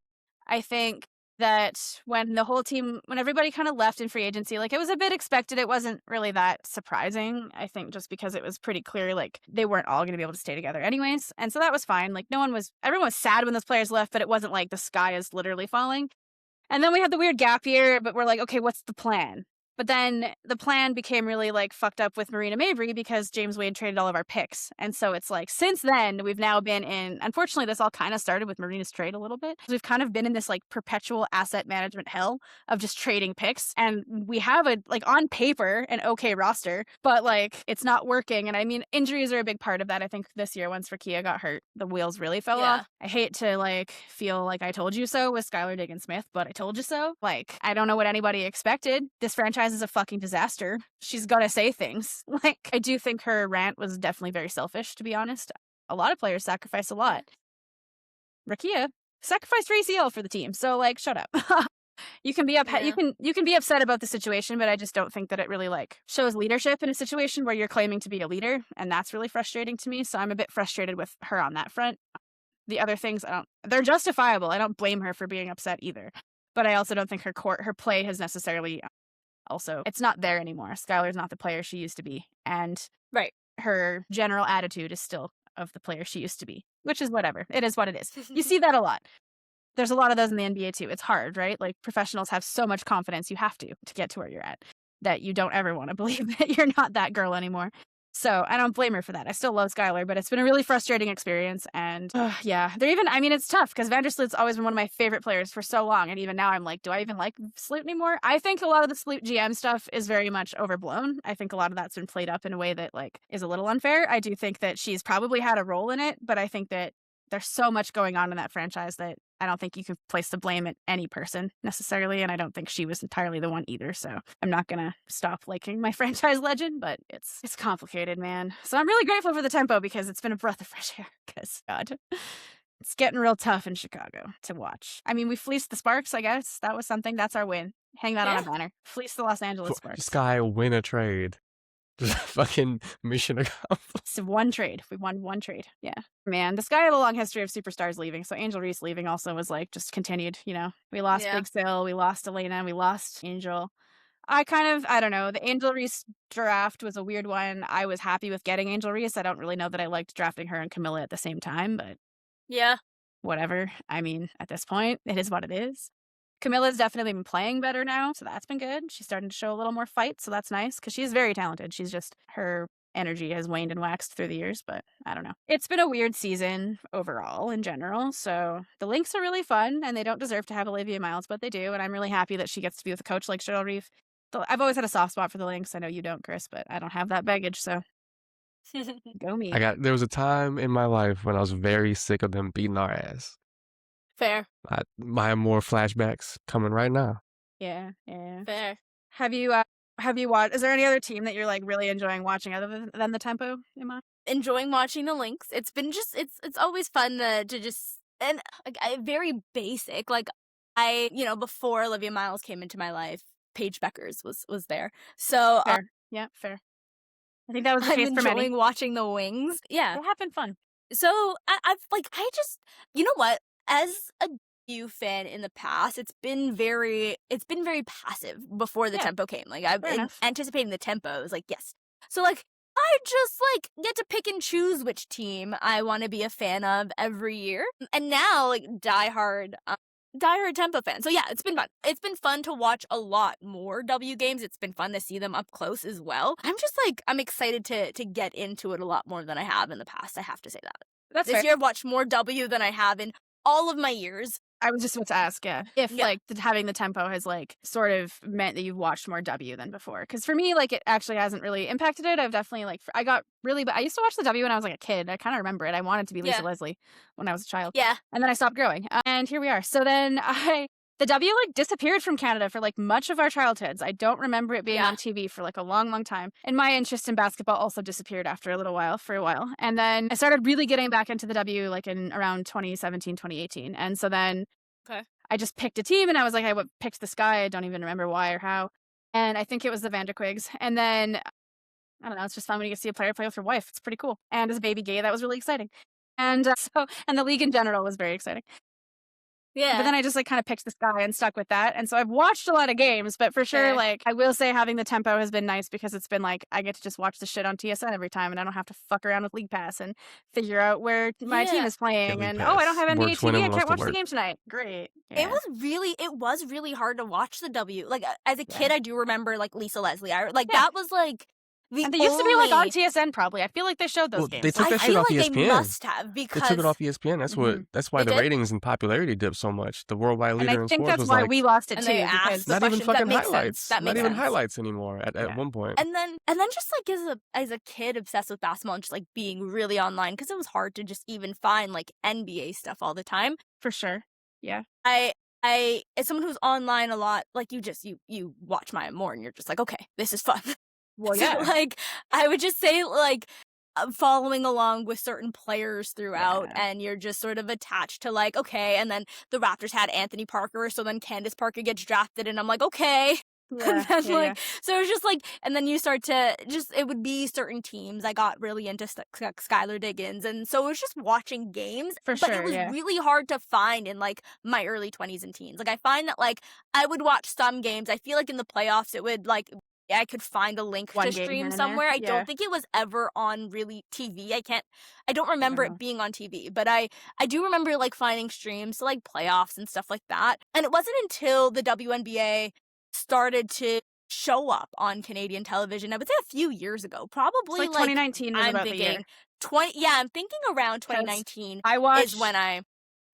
I think that when everybody kind of left in free agency, like, it was a bit expected. It wasn't really that surprising, I think, just because it was pretty clear, like, they weren't all going to be able to stay together anyways. And so that was fine. Like, everyone was sad when those players left, but it wasn't like the sky is literally falling. And then we had the weird gap year, but we're like, okay, what's the plan? But then the plan became really, like, fucked up with Marina Mabrey because James Wade traded all of our picks. And so it's like, since then, we've now been in, unfortunately, this all kind of started with Marina's trade a little bit. We've kind of been in this, like, perpetual asset management hell of just trading picks. And we have on paper, an okay roster, but, like, it's not working. And I mean, injuries are a big part of that. I think this year, once Rakia got hurt, the wheels really fell off. I hate to, like, feel like I told you so with Skylar Diggins-Smith, but I told you so. Like, I don't know what anybody expected. This franchise is a fucking disaster. She's gonna say things. Like, I do think her rant was definitely very selfish, to be honest. A lot of players sacrifice a lot. Rakia sacrificed her ACL for the team, so, like, shut up. You can be you can be upset about the situation, but I just don't think that it really, like, shows leadership in a situation where you're claiming to be a leader, and that's really frustrating to me. So I'm a bit frustrated with her on that front. The other things, they're justifiable. I don't blame her for being upset either. But I also don't think her play has necessarily also, it's not there anymore. Skylar's not the player she used to be. And her general attitude is still of the player she used to be, which is whatever. It is what it is. You see that a lot. There's a lot of those in the NBA too. It's hard, right? Like, professionals have so much confidence you have to get to where you're at that you don't ever want to believe that you're not that girl anymore. So I don't blame her for that. I still love Skylar, but it's been a really frustrating experience. And yeah, it's tough because Vandersloot's always been one of my favorite players for so long. And even now I'm like, do I even like Sloot anymore? I think a lot of the Sloot GM stuff is very much overblown. I think a lot of that's been played up in a way that, like, is a little unfair. I do think that she's probably had a role in it, but I think that there's so much going on in that franchise that I don't think you can place the blame at any person necessarily, and I don't think she was entirely the one either, so I'm not gonna stop liking my franchise legend, but it's complicated, man. So I'm really grateful for the tempo because it's been a breath of fresh air, because, God, it's getting real tough in Chicago to watch. I mean, we fleeced the Sparks, I guess. That was something. That's our win. Hang that on a banner. Fleece the Los Angeles Sparks. Sky win a trade. Just fucking mission accomplished. It's one trade. We won one trade. Yeah. Man, this guy had a long history of superstars leaving. So Angel Reese leaving also was, like, just continued, you know. We lost Big Sil, we lost Elena, we lost Angel. I don't know. The Angel Reese draft was a weird one. I was happy with getting Angel Reese. I don't really know that I liked drafting her and Camilla at the same time, but yeah, whatever. I mean, at this point, it is what it is. Camilla's definitely been playing better now, so that's been good. She's starting to show a little more fight, so that's nice, because she's very talented. She's just, her energy has waned and waxed through the years, but I don't know. It's been a weird season overall in general, so the Lynx are really fun, and they don't deserve to have Olivia Miles, but they do, and I'm really happy that she gets to be with a coach like Cheryl Reeve. I've always had a soft spot for the Lynx. I know you don't, Chris, but I don't have that baggage, so go me. There was a time in my life when I was very sick of them beating our ass. Fair. My more flashbacks coming right now. Yeah. Fair. Have you watched? Is there any other team that you're, like, really enjoying watching other than the Tempo, Imman? Enjoying watching the Lynx. It's been just it's always fun to just, and, like, very basic. Like, before Olivia Miles came into my life, Paige Beckers was there. So fair. Yeah, fair. I think that was the case for many. I'm enjoying watching the Wings. Yeah, it happened fun. So I just, you know what? As a U fan in the past, it's been very passive before the tempo came. Like, I've been anticipating the tempo. I was like, yes. So, like, I just, like, get to pick and choose which team I want to be a fan of every year. And now, like, diehard Tempo fan. So yeah, it's been fun. It's been fun to watch a lot more W games. It's been fun to see them up close as well. I'm just, like, I'm excited to get into it a lot more than I have in the past. I have to say that. That's This fair. year I've watched more W than I have in all of my years. I was just about to ask, if Yeah. like having the tempo has like sort of meant that you've watched more W than before. Because for me, like it actually hasn't really impacted it. I've definitely like I got really, but I used to watch the W when I was like a kid. I kind of remember it. I wanted to be Lisa Yeah. Leslie when I was a child. Yeah. And then I stopped growing, and here we are. So then the W like disappeared from Canada for like much of our childhoods. I don't remember it being Yeah. on TV for like a long, long time. And my interest in basketball also disappeared after for a while. And then I started really getting back into the W like in around 2017, 2018. And so then Okay. I just picked a team, and I was like, I picked this guy. I don't even remember why or how. And I think it was the Vanderquigs. And then, I don't know, it's just fun when you get to see a player play with your wife. It's pretty cool. And as a baby gay, that was really exciting. And and the league in general was very exciting. Yeah. But then I just like kind of picked this guy and stuck with that. And so I've watched a lot of games, but for sure, Fair. like I will say having the tempo has been nice because it's been like I get to just watch the shit on TSN every time, and I don't have to fuck around with League Pass and figure out where my team Yeah. is playing. League And I don't have Pass NBA works when TV. it I wants can't to watch the work. game tonight. Great. It was really hard to watch the W. Like as a kid, I do remember like Lisa Leslie. That was like the And they used to be like on only- TSN probably. I feel like they showed those Well, games. they took I that shit feel off like they ESPN. must have They because took it off ESPN. That's why They the did? ratings and popularity dipped so much. The worldwide And leader I in think sports that's was why like, we lost it And too. they asked Because the not even question. That fucking makes sense. highlights. That Not makes even sense. highlights anymore at Yeah. one point. And then just like as a kid obsessed with basketball and just like being really online because it was hard to just even find like NBA stuff all the time. for sure. Yeah. I as someone who's online a lot, like you watch Maya more and you're just like, okay, this is fun. Well, So, yeah. like I would just say like following along with certain players throughout, Yeah. and you're just sort of attached to like, okay, and then the Raptors had Anthony Parker, so then Candace Parker gets drafted, and I'm like, okay. And then like so it's just like, and then you start to just it would be certain teams. I got really into Skylar Diggins, and so it was just watching games. For but sure, it was yeah. really hard to find in like my early 20s and teens. Like I find that like I would watch some games. I feel like in the playoffs it would like I could find a link One to game here stream and there. somewhere. I Yeah. don't think it was ever on really TV. I don't remember know. it being on TV, but I do remember like finding streams to like playoffs and stuff like that. And it wasn't until the WNBA started to show up on Canadian television, I would say a few years ago, It's probably like 2019 was I'm about the year. thinking I'm thinking around 2019 I watched. is when I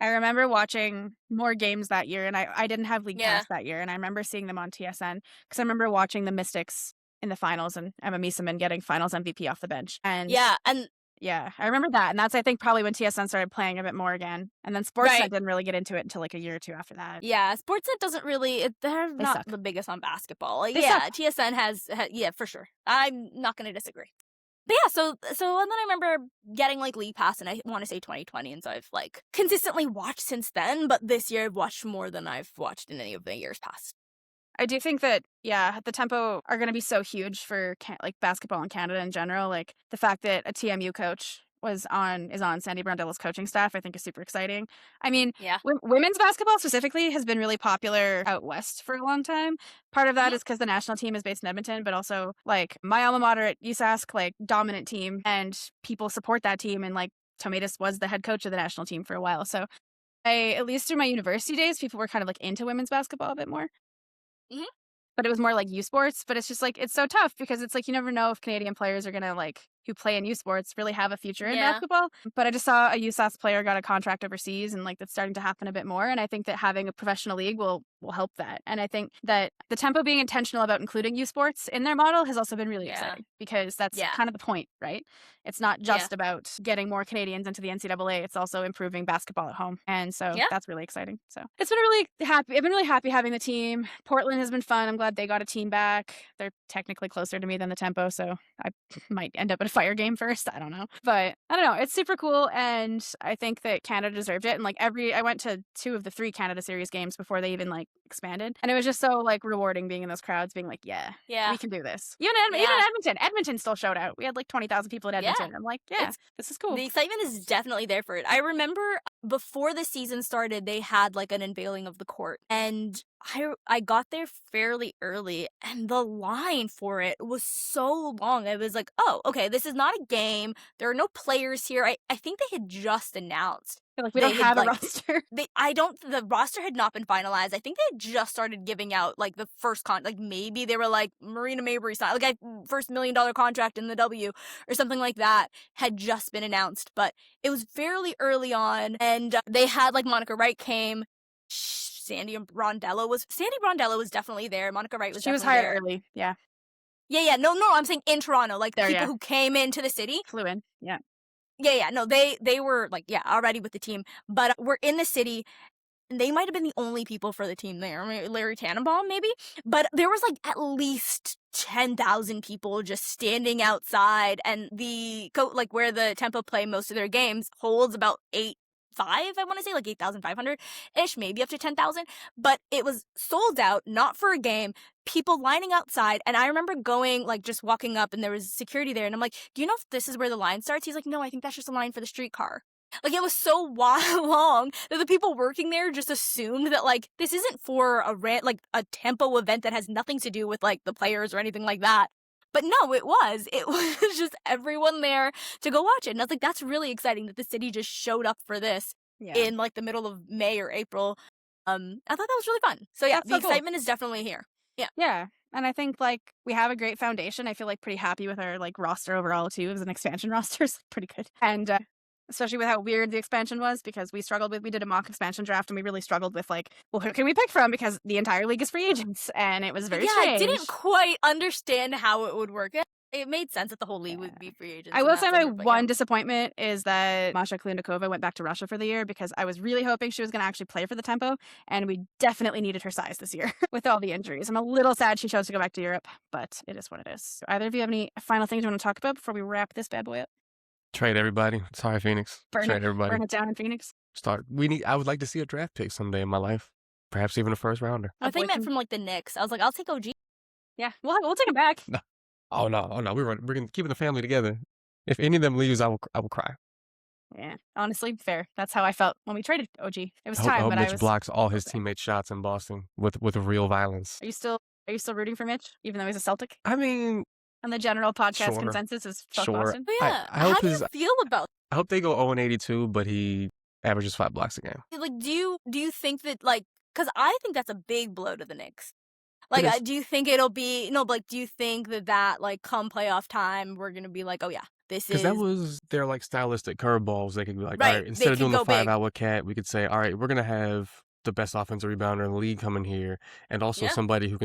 remember watching more games that year, and I didn't have League Yeah. Pass that year, and I remember seeing them on TSN because I remember watching the Mystics in the finals and Emma Miesemann getting Finals MVP off the bench. And yeah, I remember that, and that's I think probably when TSN started playing a bit more again, and then Sportsnet Right. didn't really get into it until like a year or two after that. Yeah, Sportsnet doesn't really. They're They not suck. the biggest on basketball. Like, They yeah, suck. TSN has. Yeah, for sure. I'm not going to disagree. But yeah, so and then I remember getting like League Pass, and I want to say 2020, and so I've like consistently watched since then. But this year I've watched more than I've watched in any of the years past. I do think that, yeah, the tempo are going to be so huge for like basketball in Canada in general. Like the fact that a TMU coach is on Sandy Brondella's coaching staff, I think is super exciting. I mean, Yeah. women's basketball specifically has been really popular out west for a long time. Part of that is because the national team is based in Edmonton, but also like my alma mater at USask, like dominant team, and people support that team. And like Tomatis was the head coach of the national team for a while. So at least through my university days, people were kind of like into women's basketball a bit more. Mhm. But it was more like U sports. But it's just like it's so tough because it's like you never know if Canadian players are gonna like who play in U sports really have a future in Yeah. basketball. But I just saw a USask player got a contract overseas, and like that's starting to happen a bit more. And I think that having a professional league will help that. And I think that the tempo being intentional about including U sports in their model has also been really Yeah. exciting because that's Yeah. kind of the point, right? It's not just about getting more Canadians into the NCAA. It's also improving basketball at home. And so Yeah. that's really exciting. So it's been really happy. I've been really happy having the team. Portland has been fun. I'm glad they got a team back. They're technically closer to me than the tempo, so I might end up at a fire game first. I don't know. But I don't know. It's super cool. And I think that Canada deserved it. And like I went to 2 of the 3 Canada Series games before they even like expanded. And it was just so like rewarding being in those crowds, being like, yeah. Yeah. We can do this. Even Edmonton. Edmonton still showed out. We had like 20,000 people at Yeah. Edmonton. I'm like, yeah, It's- this is cool. The excitement is definitely there for it. I remember before the season started, they had like an unveiling of the court, and I got there fairly early, and the line for it was so long. I was like, "Oh, okay, this is not a game. There are no players here." I think they had just announced. I feel like we They don't had, have a like roster. the roster had not been finalized. I think they had just started giving out, like, the first like, maybe they were like, Marina Mabrey signed, like, first $1 million contract in the W or something like that had just been announced, but it was fairly early on, and they had, like, Monica Wright came, Sandy Brondello was definitely there. Monica Wright was She was definitely hired there. early. Yeah. Yeah, no, I'm saying in Toronto, like, There, people yeah. who came into the city. Flew in. Yeah. Yeah, no, they were, like, yeah, already with the team, but we're in the city. They might have been the only people for the team there. Larry Tannenbaum, maybe? But there was, like, at least 10,000 people just standing outside, and the like, where the Tempo play most of their games holds about 8,500, I want to say, like 8,500-ish, maybe up to 10,000. But it was sold out, not for a game, people lining outside, and I remember going, like, just walking up, and there was security there, and I'm like, "Do you know if this is where the line starts?" He's like, "No, I think that's just a line for the streetcar." Like, it was so long that the people working there just assumed that, like, this isn't for a tempo event that has nothing to do with, like, the players or anything like that. But no, it was. It was just everyone there to go watch it. And I was like, that's really exciting that the city just showed up for this Yeah. in, like, the middle of May or April. I thought that was really fun. So, yeah, That's the so cool. excitement is definitely here. Yeah. Yeah. And I think, like, we have a great foundation. I feel, like, pretty happy with our, like, roster overall, too. It was an expansion roster. It's pretty good. And especially with how weird the expansion was, because we did a mock expansion draft, and we really struggled with, like, well, who can we pick from? Because the entire league is free agents, and it was very strange. I didn't quite understand how it would work. It made sense that the whole league would be free agents. I will say my one disappointment is that Masha Klundakova went back to Russia for the year, because I was really hoping she was going to actually play for the Tempo, and we definitely needed her size this year with all the injuries. I'm a little sad she chose to go back to Europe, but it is what it is. So either of you have any final things you want to talk about before we wrap this bad boy up? Trade everybody. Sorry, Phoenix. Trade everybody. Burn it down in Phoenix. I would like to see a draft pick someday in my life. Perhaps even a first rounder. I think meant from, like, the Knicks. I was like, I'll take OG. Yeah, we'll take him back. No. Oh no. We're keeping the family together. If any of them leaves, I will cry. Yeah, honestly, fair. That's how I felt when we traded OG. It was I time, hope but Mitch I was blocks all his teammates' shots in Boston with real violence. Are you still rooting for Mitch, even though he's a Celtic? I mean, and the general podcast sure, consensus is fuck sure. Boston. Yeah. I hope how do you feel about? I hope they go 0-82, but he averages 5 blocks a game. Like, do you think that, like, because I think that's a big blow to the Knicks. Like, do you think it'll be like, do you think that like, come playoff time we're gonna be like, oh yeah, this is, because that was their, like, stylistic curveballs. They could be like, Right, all right, instead they of can doing the go big. 5-hour cat, we could say, all right, we're gonna have the best offensive rebounder in the league coming here, and also Yeah. somebody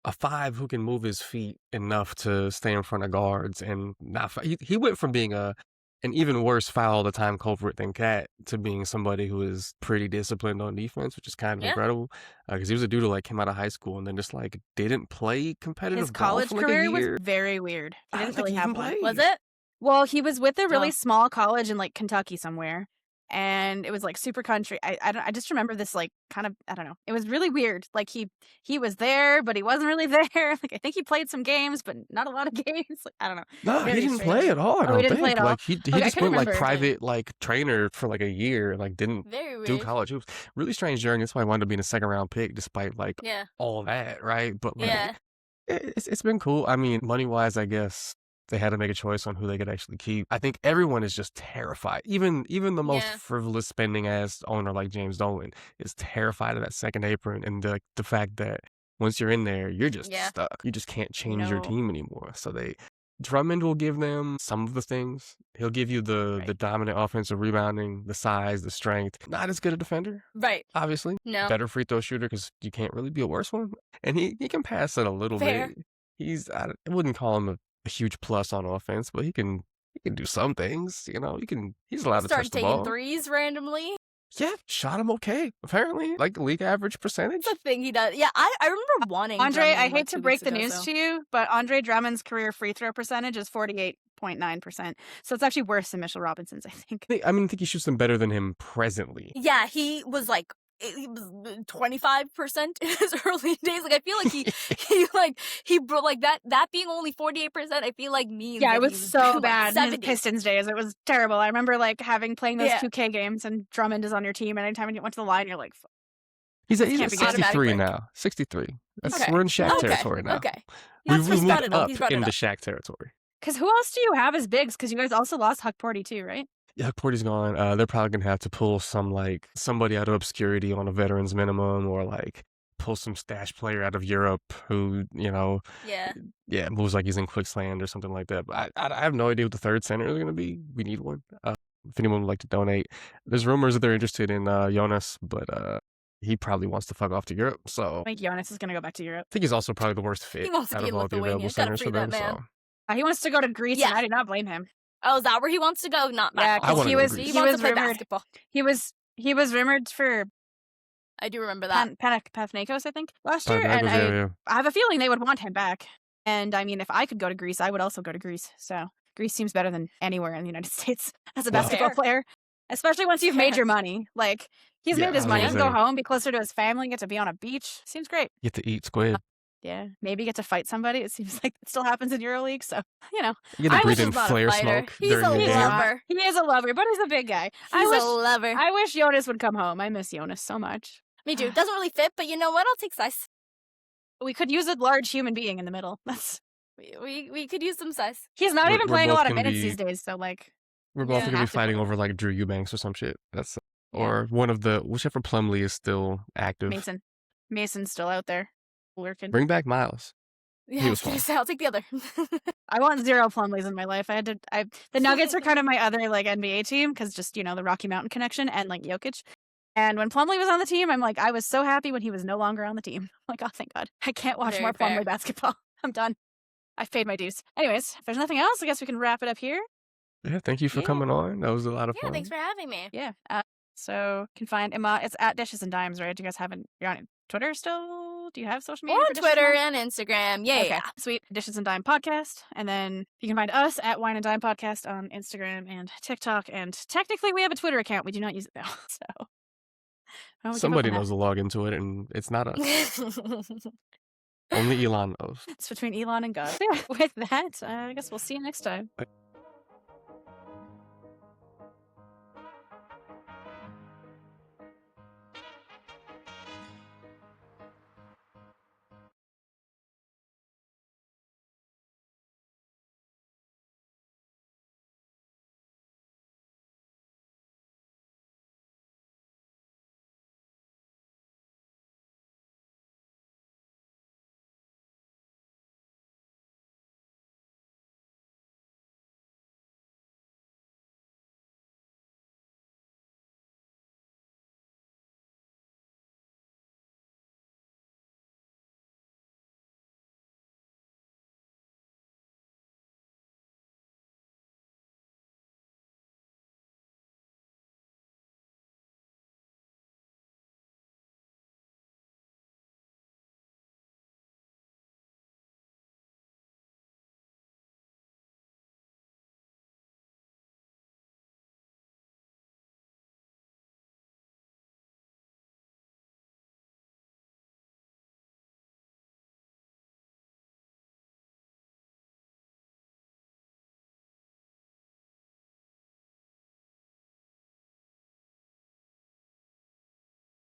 a 5 who can move his feet enough to stay in front of guards and not. He went from being an even worse foul all the time culprit than Cat to being somebody who is pretty disciplined on defense, which is kind of Yeah. incredible. Because he was a dude who, like, came out of high school and then just, like, didn't play competitive His ball college for, like, career a year. was very weird. He I don't didn't think really he have even one. played. Was it? Well, he was with a really Oh. small college in, like, Kentucky somewhere, and it was, like, super country. I just remember this, like, kind of, I don't know. It was really weird. Like, he was there, but he wasn't really there. Like, I think he played some games, but not a lot of games. Like, I don't know. No, Very he didn't strange. play at all. I Oh, he don't didn't play think. at all? Like, he Okay, I just couldn't went, like, remember. private, like, trainer for, like, a year. Like, didn't Very weird. do college hoops. Really strange journey. That's why I wanted to be in a second round pick, despite, like, Yeah. all that, right? But, like, Yeah. it's been cool. I mean, money wise, I guess they had to make a choice on who they could actually keep. I think everyone is just terrified. Even the most Yeah. frivolous spending ass owner like James Dolan is terrified of that second apron and the fact that once you're in there, you're just Yeah. stuck. You just can't change your No. team anymore. So Drummond will give them some of the things. He'll give you the Right. dominant offensive rebounding, the size, the strength. Not as good a defender, Right. obviously. No. Better free throw shooter because you can't really be a worse one. And he can pass it a little Fair. bit. I wouldn't call him a huge plus on offense, but he can do some things. You know, he's allowed to Started touch the taking ball. threes randomly. Yeah, shot him okay. Apparently, like league average percentage. It's a thing he does. Yeah, I remember wanting Andre, Drummond, I like, hate 2 to break weeks the ago, news so. to you, but Andre Drummond's career free throw percentage is 48.9%. So it's actually worse than Mitchell Robinson's, I think. I think he shoots them better than him presently. Yeah, he was 25% in his early days. Like, I feel like he brought, like, that being only 48%, I feel like means Yeah, that it was he was so like, bad in his 70. Pistons days. It was terrible. I remember, like, playing those Yeah. 2K games, and Drummond is on your team, and anytime you went to the line, you're like, He's This at can't be good. 63 Automatically. now. 63. Okay. We're in Shaq Okay. territory now. Okay. We've He's moved brought it up. up He's brought it into up. Shaq territory. Because who else do you have as bigs? Because you guys also lost Huck Porty too, right? Yeah, Porty's gone. They're probably gonna have to pull some like somebody out of obscurity on a veterans minimum, or like pull some stash player out of Europe who Yeah. moves like he's in Quicksland or something like that. But I have no idea what the third center is gonna be. We need one. If anyone would like to donate, there's rumors that they're interested in Jonas, but he probably wants to fuck off to Europe. So I think Jonas is going to go back to Europe. I think he's also probably the worst fit He wants to out be of in all the available Lithuania. Gotta centers for free that them. man. So He wants to go to Greece, Yeah. and I do not blame him. Oh, is that where he wants to go? Not Yeah, basketball. I wanna he go to was Greece. He he wants was to play rumored basketball. he was rumored for I do remember that. Panathinaikos, I think, last year, and yeah. I have a feeling they would want him back. And I mean, if I could go to Greece, I would also go to Greece. So Greece seems better than anywhere in the United States as a Well- basketball Fair. player, especially once you've made Fair. your money. Like he's Yeah, made his I was money, gonna he can go say. home, be closer to his family, get to be on a beach. Seems great. Get to eat squid. Yeah, maybe get to fight somebody. It seems like it still happens in EuroLeague. So You get I to wish breathe he in was not a flare fighter. smoke He's during a the He's game. lover. He is a lover, but he's a big guy. He's a lover. I wish Jonas would come home. I miss Jonas so much. Me too. Doesn't really fit, but you know what? I'll take size. We could use a large human being in the middle. That's We could use some size. he's not We're- even we're playing a both lot of gonna minutes be- these days. So like, We're both Yeah. gonna be Have to fighting play. over like Drew Eubanks or some shit. That's Yeah. or one of the whichever Plumlee is still active. Mason's still out there lurking. Bring back Miles. Yeah, He I was was gonna fine. say I'll take the other. I want 0 Plumlees in my life. The Nuggets are kind of my other like NBA team because just the Rocky Mountain connection and like Jokic. And when Plumlee was on the team, I was so happy when he was no longer on the team. I'm like, oh, thank God. I can't watch Very more fair. Plumlee basketball. I'm done. I've paid my dues. Anyways, if there's nothing else, I guess we can wrap it up here. Yeah, thank you for Yeah. coming on. That was a lot of Yeah, fun. thanks for having me. Yeah. So you can find Imman. It's at Dishes and Dimes, right? Do you guys have you're on Twitter still? Do you have social media? On for Dishes and Twitter Dimes? and Instagram. Yeah, Okay, yeah. sweet. Dishes and Dime podcast. And then you can find us at Wine and Dime podcast on Instagram and TikTok. And technically, we have a Twitter account. We do not use it though. So well, we give up Somebody on that. knows to log into it, and it's not us. Only Elon knows. It's between Elon and God. So yeah, with that, I guess we'll see you next time.